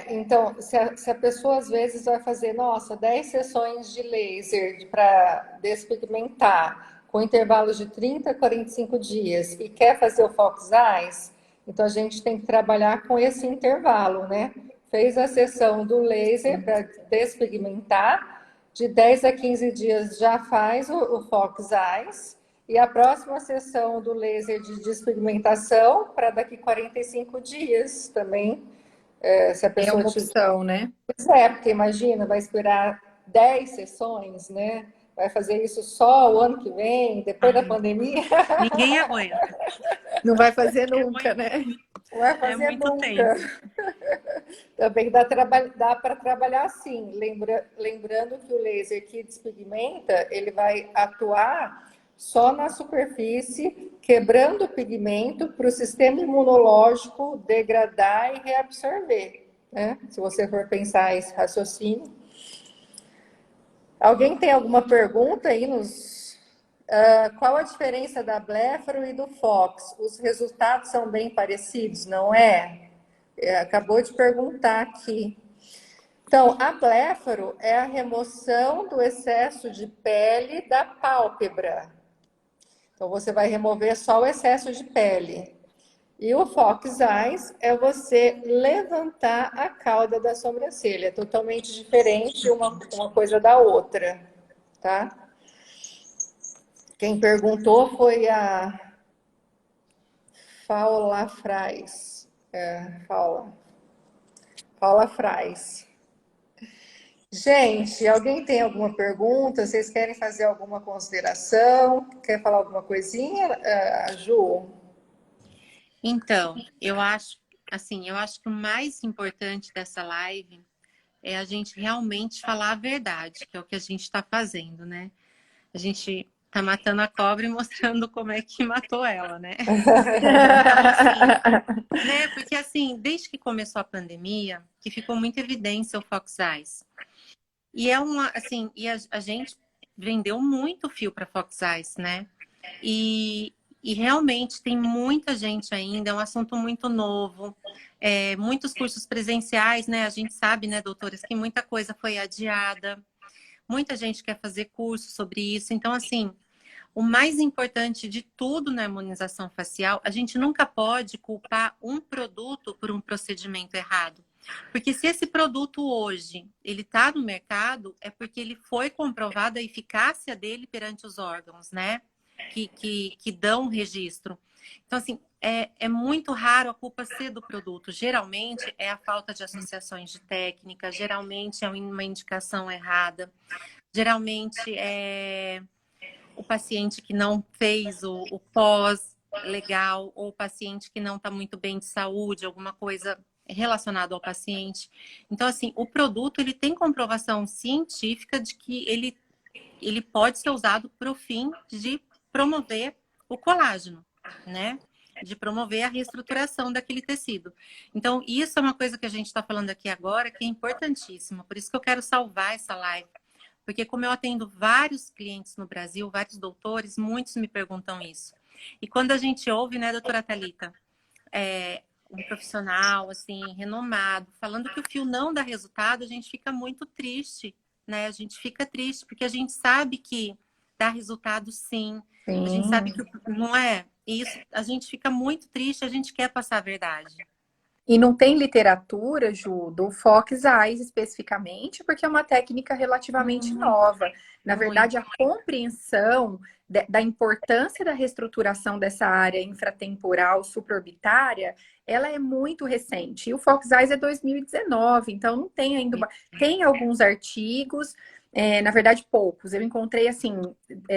Então, se a pessoa às vezes vai fazer, nossa, 10 sessões de laser para despigmentar, com intervalos de 30 a 45 dias, e quer fazer o Fox Eyes, então a gente tem que trabalhar com esse intervalo, né? Fez a sessão do laser para despigmentar, de 10 a 15 dias já faz o Fox Eyes, e a próxima sessão do laser de despigmentação para daqui 45 dias também. Se a É pessoa uma tiver. opção, né? Pois é, porque imagina, vai esperar 10 sessões, né? Vai fazer isso só o ano que vem, depois da Ai, pandemia, ninguém aguenta. Não vai fazer É nunca, muito, né? não vai é fazer muito nunca. tempo. Também dá para trabalhar assim, lembrando que o laser que despigmenta, ele vai atuar só na superfície, quebrando o pigmento para o sistema imunológico degradar e reabsorver, né? Se você for pensar esse raciocínio. Alguém tem alguma pergunta aí qual a diferença da Blefaro e do Fox? Os resultados são bem parecidos, não é? Acabou de perguntar aqui. Então, a Blefaro é a remoção do excesso de pele da pálpebra. Então, você vai remover só o excesso de pele. E o Fox Eyes é você levantar a cauda da sobrancelha. É totalmente diferente uma coisa da outra, tá? Quem perguntou foi a Paula Frais. Paula Frais. Gente, alguém tem alguma pergunta? Vocês querem fazer alguma consideração? Quer falar alguma coisinha, Ju? Então, eu acho que o mais importante dessa live é a gente realmente falar a verdade, que é o que a gente está fazendo, né? A gente tá matando a cobra e mostrando como é que matou ela, né? Então, assim, né? Porque assim, desde que começou a pandemia, que ficou muita evidência o Fox Eyes. E é uma, assim, a gente vendeu muito fio para Fox Eyes, né? E realmente tem muita gente ainda, é um assunto muito novo. Muitos cursos presenciais, né? A gente sabe, né, doutoras, que muita coisa foi adiada. Muita gente quer fazer curso sobre isso. Então, assim, o mais importante de tudo na harmonização facial, a gente nunca pode culpar um produto por um procedimento errado. Porque se esse produto hoje ele está no mercado, é porque ele foi comprovada a eficácia dele perante os órgãos, né? Que dão registro. Então, assim, é muito raro a culpa ser do produto. Geralmente é a falta de associações de técnica, geralmente é uma indicação errada, geralmente é o paciente que não fez o pós legal, ou o paciente que não está muito bem de saúde, alguma coisa relacionada ao paciente. Então, assim, o produto ele tem comprovação científica de que ele pode ser usado para o fim de promover o colágeno, né? De promover a reestruturação daquele tecido. Então, isso é uma coisa que a gente está falando aqui agora que é importantíssima. Por isso que eu quero salvar essa live. Porque como eu atendo vários clientes no Brasil, vários doutores, muitos me perguntam isso. E quando a gente ouve, né, doutora Thalita, um profissional, assim, renomado, falando que o fio não dá resultado, a gente fica muito triste, né? A gente fica triste, porque a gente sabe que dá resultado sim. A gente sabe Sim. que não é. E isso, a gente fica muito triste, a gente quer passar a verdade. E não tem literatura, Ju, do Fox Eyes especificamente, porque é uma técnica relativamente Muito, nova. Na muito. verdade, a compreensão da importância da reestruturação dessa área infratemporal supraorbitária, ela é muito recente. E o Fox Eyes é 2019, então não tem ainda. Tem alguns artigos, na verdade, poucos. Eu encontrei, assim,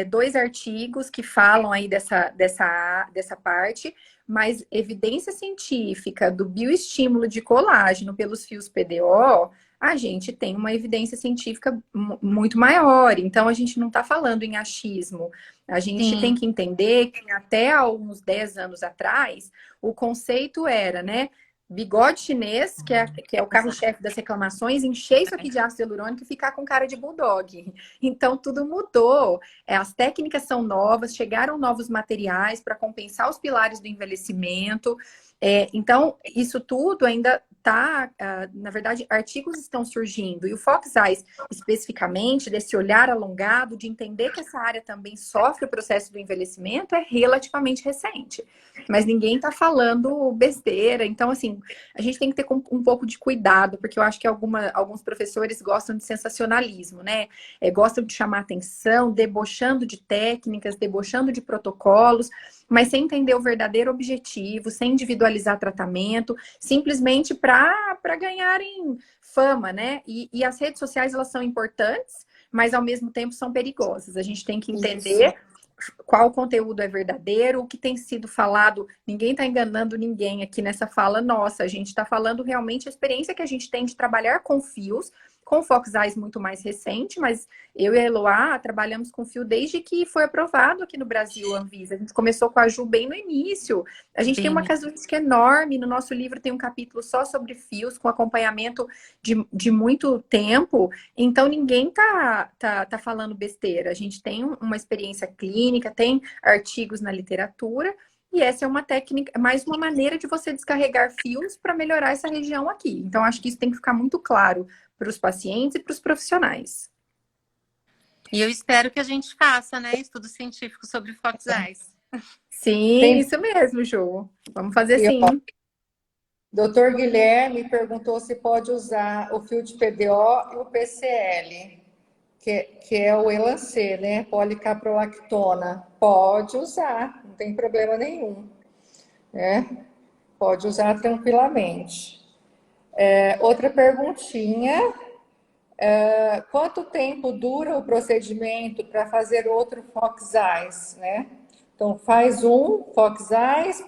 dois artigos que falam aí dessa parte, mas evidência científica do bioestímulo de colágeno pelos fios PDO, a gente tem uma evidência científica muito maior. Então, a gente não está falando em achismo. A gente tem Sim, que entender que até há uns 10 anos atrás, o conceito era, né? Bigode chinês, que é o exato. carro-chefe das reclamações, encher isso aqui de ácido hialurônico e ficar com cara de bulldog. Então, tudo mudou. As técnicas são novas, chegaram novos materiais para compensar os pilares do envelhecimento. Então, isso tudo ainda está, na verdade, artigos estão surgindo. E o Fox Eyes, especificamente, desse olhar alongado, de entender que essa área também sofre o processo do envelhecimento, é relativamente recente. Mas ninguém está falando besteira. Então, assim, a gente tem que ter um pouco de cuidado, porque eu acho que alguns professores gostam de sensacionalismo, né? Gostam de chamar atenção, debochando de técnicas, debochando de protocolos, mas sem entender o verdadeiro objetivo, sem individualizar tratamento, simplesmente para ganharem fama, né? E as redes sociais, elas são importantes, mas ao mesmo tempo são perigosas. A gente tem que Isso. entender qual conteúdo é verdadeiro, o que tem sido falado. Ninguém está enganando ninguém aqui nessa fala nossa. A gente está falando realmente a experiência que a gente tem de trabalhar com fios, com Fox Eyes muito mais recente, mas eu e a Eloá trabalhamos com fio desde que foi aprovado aqui no Brasil, a Anvisa. A gente começou com a Ju bem no início. A gente tem Bem uma no casuística enorme. No nosso livro tem um capítulo só sobre fios, com acompanhamento de muito tempo. Então, ninguém tá falando besteira. A gente tem uma experiência clínica, tem artigos na literatura, e essa é uma técnica, mais uma maneira de você descarregar fios para melhorar essa região aqui. Então, acho que isso tem que ficar muito claro para os pacientes e para os profissionais. E eu espero que a gente faça, né, estudo científico sobre Fox Eyes. Sim, Tem, isso mesmo, Ju. Vamos fazer e, ó, sim. Dr. Guilherme perguntou se pode usar o fio de PDO e o PCL, que é o Elancê, né? Policaprolactona. Pode usar, não tem problema nenhum, né? Pode usar tranquilamente. Outra perguntinha. Quanto tempo dura o procedimento para fazer outro Fox Eyes, né? Então, faz um Fox Eyes,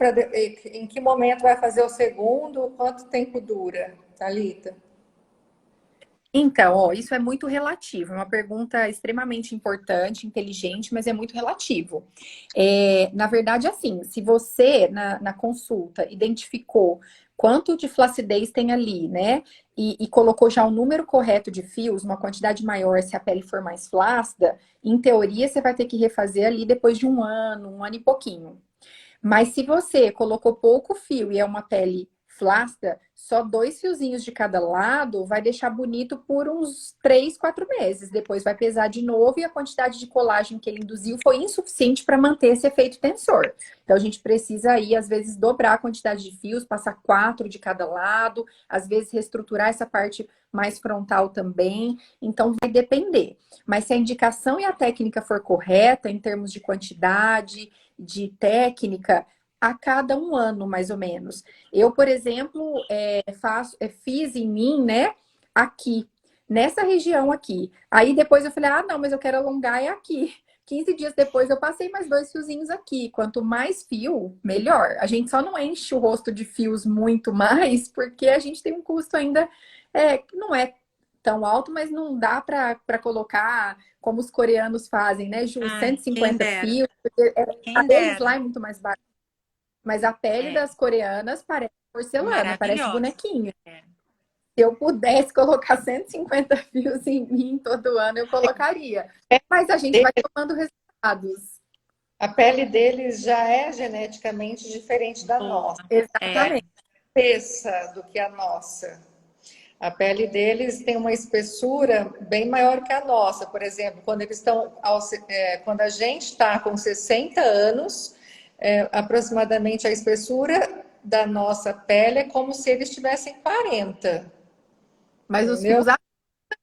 em que momento vai fazer o segundo? Quanto tempo dura, Thalita? Então, ó, isso é muito relativo. É uma pergunta extremamente importante, inteligente, mas é muito relativo. Na verdade, assim, se você, na consulta, identificou quanto de flacidez tem ali, né? E colocou já o número correto de fios, uma quantidade maior, se a pele for mais flácida, em teoria, você vai ter que refazer ali depois de um ano e pouquinho. Mas se você colocou pouco fio e é uma pele flácida, só 2 fiozinhos de cada lado vai deixar bonito por uns 3, 4 meses. Depois vai pesar de novo e a quantidade de colágeno que ele induziu foi insuficiente para manter esse efeito tensor. Então a gente precisa aí, às vezes, dobrar a quantidade de fios, passar 4 de cada lado, às vezes reestruturar essa parte mais frontal também. Então vai depender. Mas se a indicação e a técnica for correta em termos de quantidade, de técnica, a cada um ano, mais ou menos. Eu, por exemplo, fiz em mim, né, aqui, nessa região aqui. Aí depois eu falei, ah, não, mas eu quero alongar é aqui. 15 dias depois eu passei mais 2 fiozinhos aqui. Quanto mais fio, melhor. A gente só não enche o rosto de fios muito mais, porque a gente tem um custo ainda que não é tão alto, mas não dá para colocar como os coreanos fazem, né, Ju? Ai, quem 150 dera, fios, porque a quem deles lá dera. é muito mais barato. Mas a pele É, das coreanas parece porcelana, parece maravilhosa. bonequinho. É. Se eu pudesse colocar 150 fios em mim todo ano, eu colocaria. Mas a gente vai tomando resultados. A pele deles já é geneticamente diferente da Boa. nossa, É, Exatamente. espessa do que a nossa. A pele deles tem uma espessura bem maior que a nossa. Por exemplo, quando a gente está com 60 anos, aproximadamente a espessura da nossa pele é como se eles tivessem 40, Mas os entendeu? fios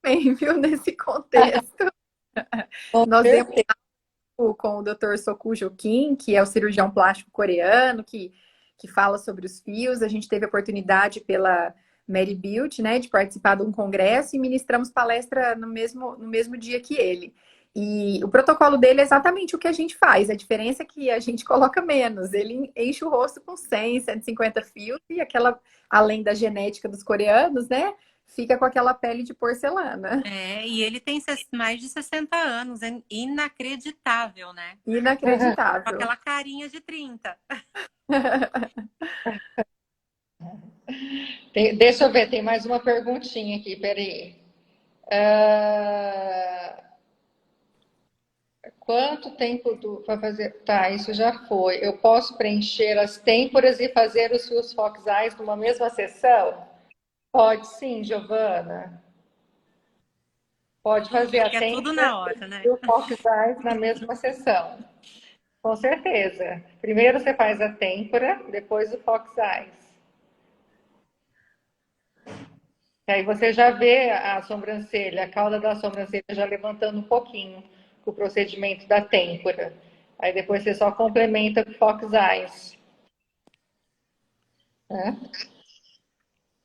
também, viu, nesse contexto. Com Nós demos certeza. com o Dr. Sokujo Kim, que é o cirurgião plástico coreano, que fala sobre os fios. A gente teve a oportunidade pela Mary Beauty, né, de participar de um congresso e ministramos palestra no mesmo dia que ele. E o protocolo dele é exatamente o que a gente faz. A diferença é que a gente coloca menos. Ele enche o rosto com 100, 150 fios e além da genética dos coreanos, né, fica com aquela pele de porcelana. e ele tem mais de 60 anos, é inacreditável, né? Com Inacreditável. aquela carinha de 30. Deixa eu ver, tem mais uma perguntinha aqui, peraí. Ah, quanto tempo vai fazer? Tá, isso já foi. Eu posso preencher as têmporas e fazer os fios foxais numa mesma sessão? Pode sim, Giovana. Pode fazer a Que é tudo têmpora na hora, e né? o foxais na mesma sessão. Com certeza. Primeiro você faz a têmpora, depois o foxais. E aí você já vê a sobrancelha, a cauda da sobrancelha já levantando um pouquinho com o procedimento da têmpora. Aí depois você só complementa com fox eyes. Né?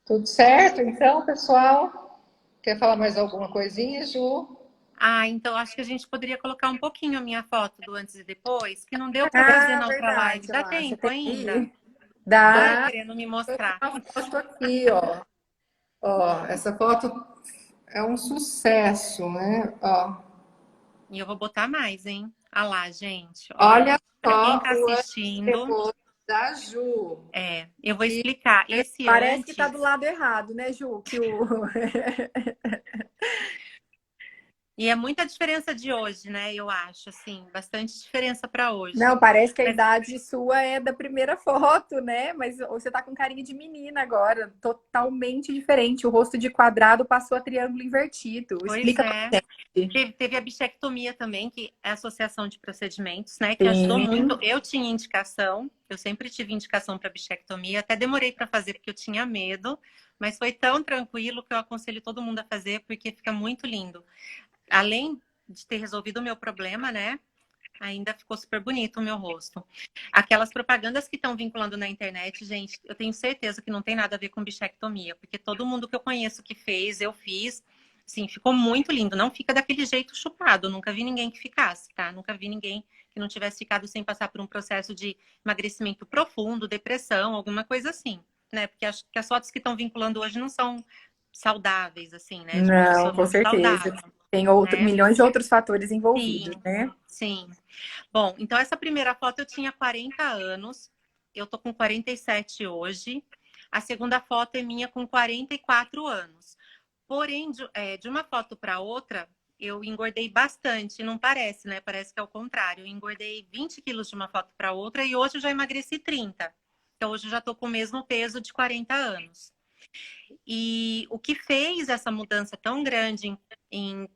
Tudo certo? Então, pessoal, quer falar mais alguma coisinha, Ju? Ah, então acho que a gente poderia colocar um pouquinho a minha foto do antes e depois, que não deu para fazer Ah, na outra live. verdade, Dá Lácia. tempo Tem ainda? aí. Tô Dá querendo me mostrar. Uma foto aqui, ó. Ó, essa foto é um sucesso, né? Ó, E eu vou botar mais, hein? Ah lá, gente, ó. olha Para quem só tá o antes e assistindo, depois da Ju. eu vou Que explicar. Esse Parece que tá antes. do lado errado, né, Ju? E é muita diferença de hoje, né? Eu acho, assim, bastante diferença para hoje. Não, parece que a Mas idade sua é da primeira foto, né? Mas você tá com carinha de menina agora, totalmente diferente. O rosto de quadrado passou a triângulo invertido. pois Explica pra é. gente. Teve a bichectomia também, que é a associação de procedimentos, né? Que ajudou Sim. muito. Eu tinha indicação, eu sempre tive indicação para bichectomia, até demorei para fazer porque eu tinha medo, mas foi tão tranquilo que eu aconselho todo mundo a fazer porque fica muito lindo. Além de ter resolvido o meu problema, né? Ainda ficou super bonito o meu rosto. Aquelas propagandas que estão vinculando na internet, gente, eu tenho certeza que não tem nada a ver com bichectomia, porque todo mundo que eu conheço que fez, eu fiz. Assim, ficou muito lindo. Não fica daquele jeito chupado. Eu nunca vi ninguém que ficasse, tá? Nunca vi ninguém que não tivesse ficado sem passar por um processo de emagrecimento profundo, depressão, alguma coisa assim, né? Porque acho que as fotos que estão vinculando hoje não são saudáveis, assim, né? De uma Não, pessoa com muito certeza. saudável, Tem né? milhões de outros fatores Sim, envolvidos, né? sim. Bom, então essa primeira foto eu tinha 40 anos, eu tô com 47 hoje. A segunda foto é minha com 44 anos. Porém, de uma foto para outra, eu engordei bastante. Não parece, né? Parece que é o contrário. Eu engordei 20 quilos de uma foto para outra e hoje eu já emagreci 30. Então, hoje eu já tô com o mesmo peso de 40 anos. E o que fez essa mudança tão grande em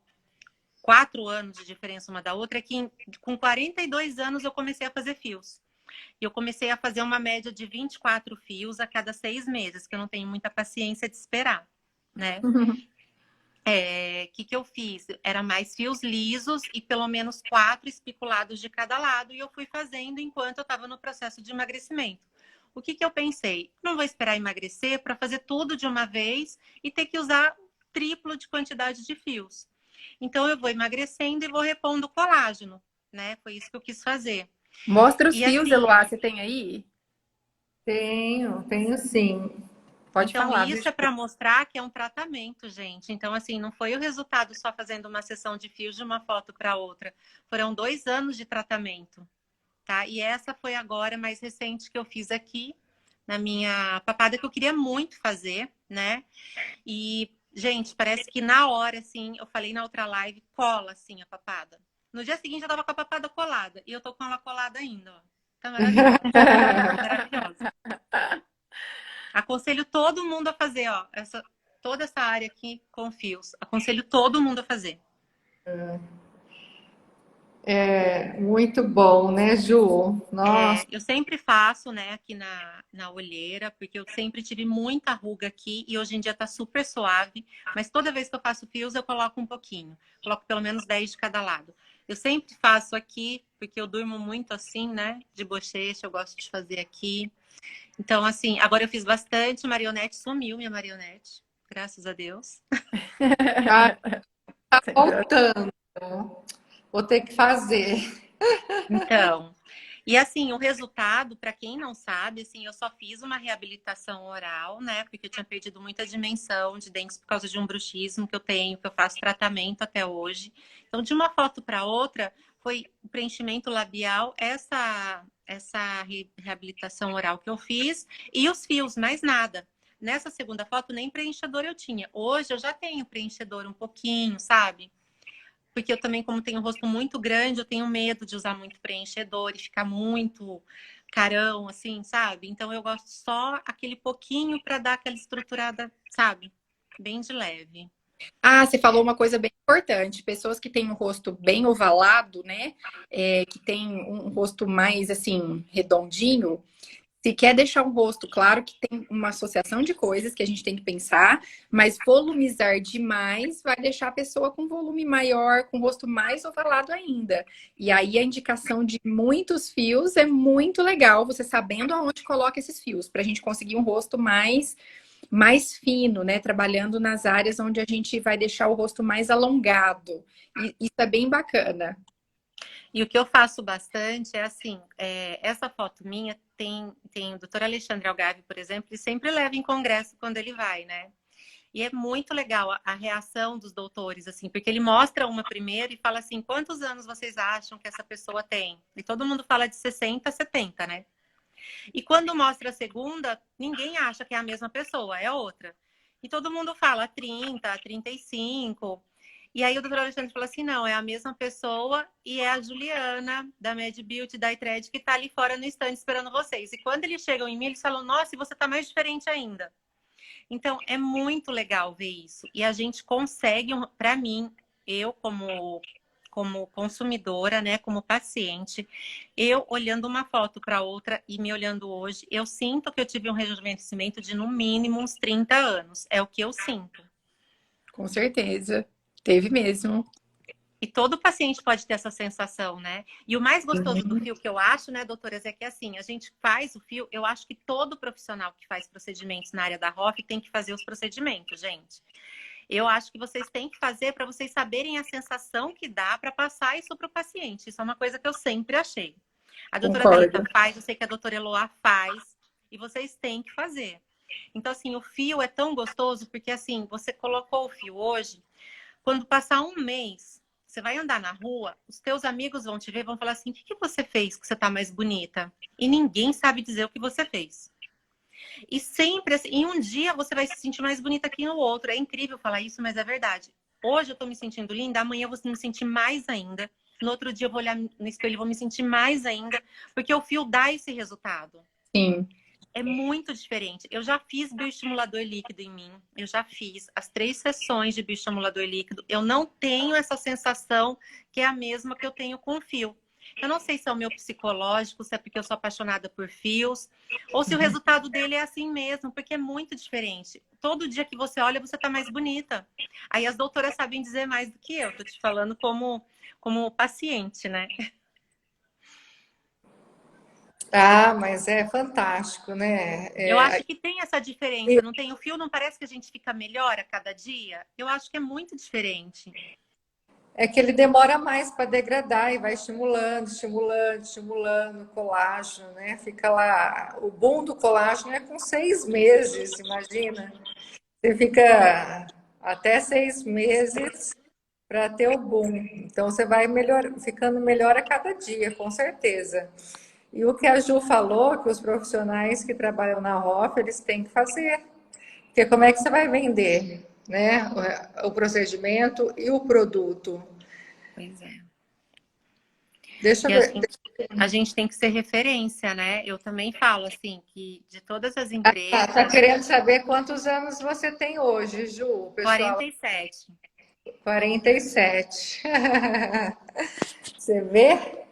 4 anos de diferença uma da outra é que com 42 anos eu comecei a fazer fios. E eu comecei a fazer uma média de 24 fios a cada 6 meses, que eu não tenho muita paciência de esperar, né? Que eu fiz? Era mais fios lisos e pelo menos 4 espiculados de cada lado, e eu fui fazendo enquanto eu estava no processo de emagrecimento. O que eu pensei? Não vou esperar emagrecer para fazer tudo de uma vez e ter que usar triplo de quantidade de fios. Então eu vou emagrecendo e vou repondo colágeno, né? Foi isso que eu quis fazer. Mostra os E fios, assim, Eloá, você tem aí? Tenho sim. Pode então falar, viu? isso é para mostrar que é um tratamento, gente. Então, assim, não foi o resultado só fazendo uma sessão de fios de uma foto para outra. Foram 2 anos de tratamento, tá? E essa foi agora mais recente que eu fiz aqui na minha papada, que eu queria muito fazer, né? E, gente, parece que na hora, assim, eu falei na outra live, cola, assim, a papada. No dia seguinte eu tava com a papada colada. E eu tô com ela colada ainda, ó. Tá maravilhosa. Maravilhosa. Aconselho todo mundo a fazer, ó, toda essa área aqui com fios. Aconselho todo mundo a fazer. Muito bom, né, Ju? Nossa. Eu sempre faço, né, aqui na olheira, porque eu sempre tive muita ruga aqui e hoje em dia tá super suave. Mas toda vez que eu faço fios, eu coloco um pouquinho. Coloco pelo menos 10 de cada lado. Eu sempre faço aqui, porque eu durmo muito assim, né, de bochecha, eu gosto de fazer aqui. Então, assim, agora eu fiz bastante marionete, sumiu minha marionete, graças a Deus. Ah, tá faltando. Vou ter que fazer. Então, e assim, o resultado, para quem não sabe, assim, eu só fiz uma reabilitação oral, né? Porque eu tinha perdido muita dimensão de dentes por causa de um bruxismo que eu tenho, que eu faço tratamento até hoje. Então, de uma foto para outra, foi o preenchimento labial, essa reabilitação oral que eu fiz e os fios, mais nada. Nessa segunda foto, nem preenchedor eu tinha. Hoje eu já tenho preenchedor um pouquinho, sabe? Porque eu também, como tenho um rosto muito grande, eu tenho medo de usar muito preenchedor e ficar muito carão, assim, sabe? Então eu gosto só aquele pouquinho para dar aquela estruturada, sabe? Bem de leve. Ah, você falou uma coisa bem importante. Pessoas que têm um rosto bem ovalado, né? Que tem um rosto mais assim, redondinho. Se quer deixar um rosto, claro que tem uma associação de coisas que a gente tem que pensar, mas volumizar demais vai deixar a pessoa com volume maior, com o rosto mais ovalado ainda. E aí a indicação de muitos fios é muito legal, você sabendo aonde coloca esses fios, para a gente conseguir um rosto mais fino, né? Trabalhando nas áreas onde a gente vai deixar o rosto mais alongado. E isso é bem bacana. E o que eu faço bastante é assim, essa foto minha tem o doutor Alexandre Algarve, por exemplo, ele sempre leva em congresso quando ele vai, né? E é muito legal a reação dos doutores, assim, porque ele mostra uma primeiro e fala assim, quantos anos vocês acham que essa pessoa tem? E todo mundo fala de 60 a 70, né? E quando mostra a segunda, ninguém acha que é a mesma pessoa, é outra. E todo mundo fala 30, 35. E aí o doutor Alexandre falou assim, não, é a mesma pessoa e é a Juliana, da Med Beauty, da iTred, que está ali fora no stand esperando vocês. E quando eles chegam em mim, eles falam, nossa, e você está mais diferente ainda. Então, é muito legal ver isso. E a gente consegue, para mim, eu como consumidora, né, como paciente, eu olhando uma foto para outra e me olhando hoje, eu sinto que eu tive um rejuvenescimento de no mínimo uns 30 anos. É o que eu sinto. Com certeza. Teve mesmo. E todo paciente pode ter essa sensação, né? E o mais gostoso do fio que eu acho, né, doutoras, é que assim, a gente faz o fio, eu acho que todo profissional que faz procedimentos na área da ROF tem que fazer os procedimentos, gente. Eu acho que vocês têm que fazer para vocês saberem a sensação que dá para passar isso para o paciente. Isso é uma coisa que eu sempre achei. A doutora Concordo. Thalita faz, eu sei que a doutora Eloá faz, e vocês têm que fazer. Então, assim, o fio é tão gostoso, porque, assim, você colocou o fio hoje, quando passar um mês, você vai andar na rua, os teus amigos vão te ver e vão falar assim, o que que você fez que você tá mais bonita? E ninguém sabe dizer o que você fez. E sempre, assim, em um dia você vai se sentir mais bonita que no outro. É incrível falar isso, mas é verdade. Hoje eu tô me sentindo linda, amanhã eu vou me sentir mais ainda. No outro dia eu vou olhar no espelho e vou me sentir mais ainda, porque o fio dá esse resultado. Sim. É muito diferente. Eu já fiz bioestimulador líquido em mim. Eu já fiz as 3 sessões de bioestimulador líquido. Eu não tenho essa sensação que é a mesma que eu tenho com o fio. Eu não sei se é o meu psicológico, se é porque eu sou apaixonada por fios, ou se o resultado dele é assim mesmo, porque é muito diferente. Todo dia que você olha, você tá mais bonita. Aí as doutoras sabem dizer mais do que eu. Tô te falando como paciente, né? Ah, mas é fantástico, né? Eu acho que tem essa diferença, não tem? O fio não parece que a gente fica melhor a cada dia? Eu acho que é muito diferente. É que ele demora mais para degradar e vai estimulando, estimulando, estimulando o colágeno, né? Fica lá. O bom do colágeno é com 6 meses, imagina. Você fica até 6 meses para ter o boom. Então você vai ficando melhor a cada dia, com certeza. E o que a Ju falou, que os profissionais que trabalham na ROF, eles têm que fazer. Porque como é que você vai vender, né? O procedimento e o produto. Pois é. Deixa eu E ver. a gente tem que ser referência, né? Eu também falo assim, que de todas as Tá empresas, querendo saber quantos anos você tem hoje, Ju, pessoal? 47. 47. Você vê?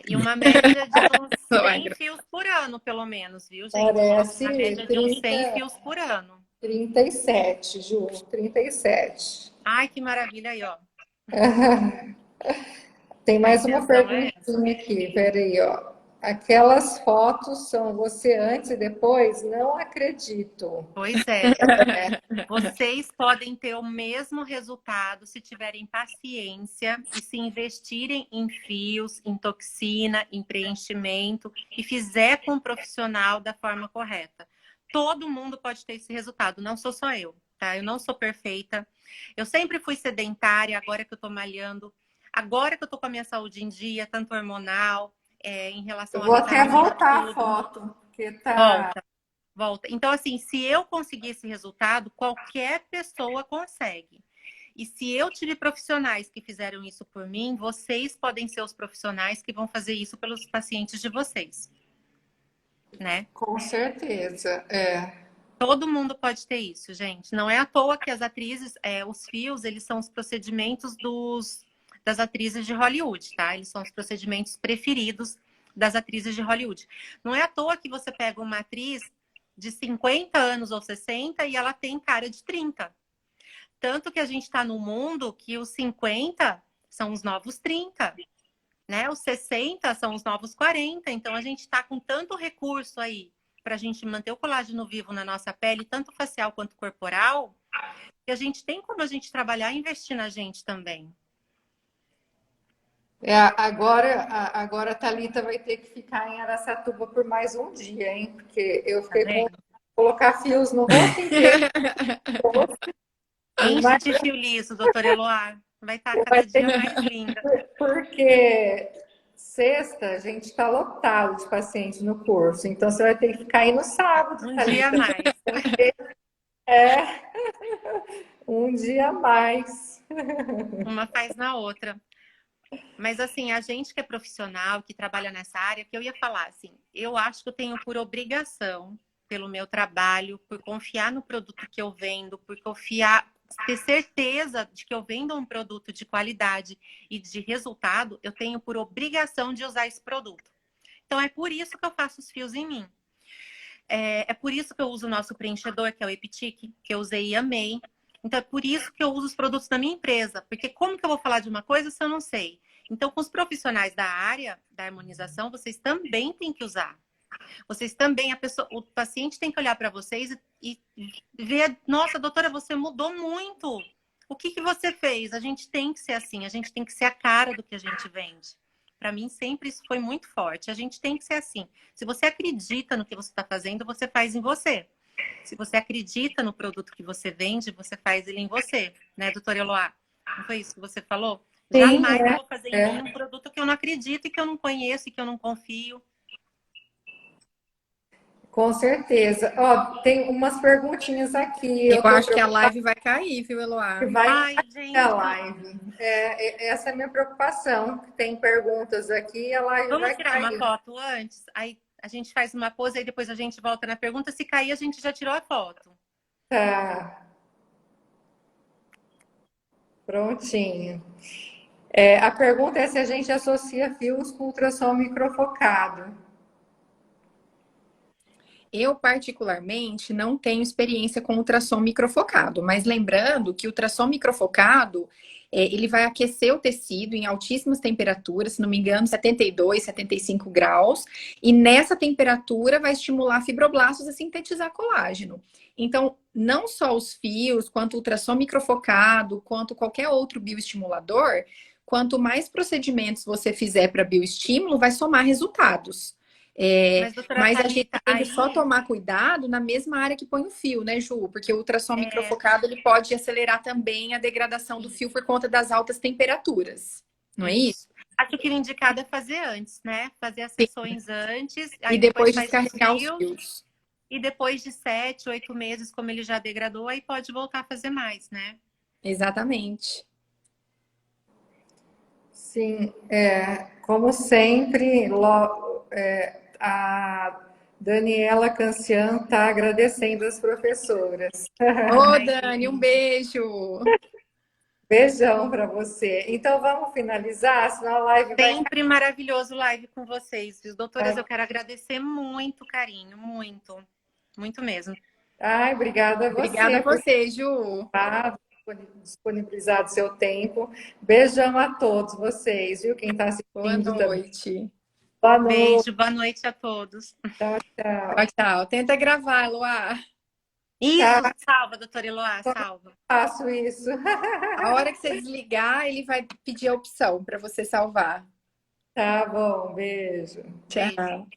E uma média de uns Não é 100 fios por ano, pelo menos, viu, gente? Parece Uma média de uns 100 fios por ano. 37, Ju, 37. Ai, que maravilha aí, ó. Tem A mais uma intenção é essa. perguntinha aqui, peraí, ó. Aquelas fotos são você antes e depois? Não acredito. Pois é. Vocês podem ter o mesmo resultado se tiverem paciência e se investirem em fios, em toxina, em preenchimento e fizer com um profissional da forma correta. Todo mundo pode ter esse resultado, não sou só eu, tá? Eu não sou perfeita. Eu sempre fui sedentária, agora que eu tô malhando, agora que eu tô com a minha saúde em dia, tanto hormonal, em relação Eu à vou até vitamina, voltar a tudo. foto, porque tá. Volta. Volta. Então, assim, se eu conseguir esse resultado, qualquer pessoa consegue. E se eu tive profissionais que fizeram isso por mim, vocês podem ser os profissionais que vão fazer isso pelos pacientes de vocês, né? Com certeza, é. Todo mundo pode ter isso, gente. Não é à toa que as atrizes, os fios, eles são os procedimentos das atrizes de Hollywood, tá? Eles são os procedimentos preferidos das atrizes de Hollywood. Não é à toa que você pega uma atriz de 50 anos ou 60 e ela tem cara de 30. Tanto que a gente está num mundo que os 50 são os novos 30, né? Os 60 são os novos 40. Então a gente está com tanto recurso aí para a gente manter o colágeno vivo na nossa pele, tanto facial quanto corporal, que a gente tem como a gente trabalhar e investir na gente também. Agora a Thalita vai ter que ficar em Araçatuba por mais um dia, hein? Porque eu Tá fiquei com vendo? colocar fios no rosto inteiro. Enche Mas de fio liso, doutora Eloá. Vai estar vai cada ter dia mais linda. porque sexta a gente está lotado de pacientes no curso, então você vai ter que ficar aí no sábado, Um dia a Thalita. mais. É um dia a mais. Uma faz na outra. Mas assim, a gente que é profissional, que trabalha nessa área, que eu ia falar assim, eu acho que eu tenho por obrigação, pelo meu trabalho, por confiar no produto que eu vendo, por confiar, ter certeza de que eu vendo um produto de qualidade e de resultado, eu tenho por obrigação de usar esse produto. Então é por isso que eu faço os fios em mim. É por isso que eu uso o nosso preenchedor, que é o Epitic, que eu usei e amei. Então é por isso que eu uso os produtos da minha empresa, porque como que eu vou falar de uma coisa se eu não sei? Então, com os profissionais da área da harmonização, vocês também têm que usar. Vocês também, o paciente tem que olhar para vocês e ver, nossa, doutora, você mudou muito. O que que você fez? A gente tem que ser assim, a gente tem que ser a cara do que a gente vende. Para mim, sempre isso foi muito forte. A gente tem que ser assim. Se você acredita no que você está fazendo, você faz em você. Se você acredita no produto que você vende, você faz ele em você, né, doutora Eloá? Não foi isso que você falou? Sim, Jamais eu vou fazer em mim é. um produto que eu não acredito e que eu não conheço e que eu não confio. Com certeza. Ó, tem umas perguntinhas aqui. Eu Eu estou acho que a preocupada live vai cair, viu, que Eloá? vai Ai, cair a gente, live. Essa é a minha preocupação. Tem perguntas aqui e a live vamos vai tirar uma cair. foto antes? Aí a gente faz uma pose, aí depois a gente volta na pergunta. Se cair, a gente já tirou a foto. Tá, prontinho. A pergunta é se a gente associa fios com ultrassom microfocado. Eu, particularmente, não tenho experiência com ultrassom microfocado, mas lembrando que o ultrassom microfocado, ele vai aquecer o tecido em altíssimas temperaturas, se não me engano, 72, 75 graus, e nessa temperatura vai estimular fibroblastos a sintetizar colágeno. Então, não só os fios, quanto o ultrassom microfocado, quanto qualquer outro bioestimulador, quanto mais procedimentos você fizer para bioestímulo, vai somar resultados. Mas, doutora Mas a gente Thalita, tem que só aí tomar cuidado na mesma área que põe o fio, né, Ju? Porque o ultrassom microfocado ele pode acelerar também a degradação do fio por conta das altas temperaturas. Não é isso? isso. Acho que o indicado é fazer antes, né? Fazer as sessões antes, E aí depois depois faz os descarregar os fios, fios. e depois de 7, 8 meses, como ele já degradou, aí pode voltar a fazer mais, né? Exatamente. Sim, como sempre, a Daniela Cancian está agradecendo as professoras. Ô, Ai, Dani, um beijo. Beijão para você. Então vamos finalizar, senão a live vai sempre maravilhoso live com vocês, viu? Doutoras, eu quero agradecer muito, carinho, muito. Muito mesmo. Ai, obrigada a Obrigada você a por você, Ju. ter disponibilizado seu tempo. Beijão a todos vocês, viu? Quem está Boa assistindo também. noite. Boa noite. Beijo, boa noite a todos. Tchau, Tchau, tchau. tchau. Tenta gravar, Luá. Isso, Tá, salva, doutora Eloá, salva. faço isso. A hora que você desligar, ele vai pedir a opção para você salvar. Tá bom, beijo. Beijo. Tchau.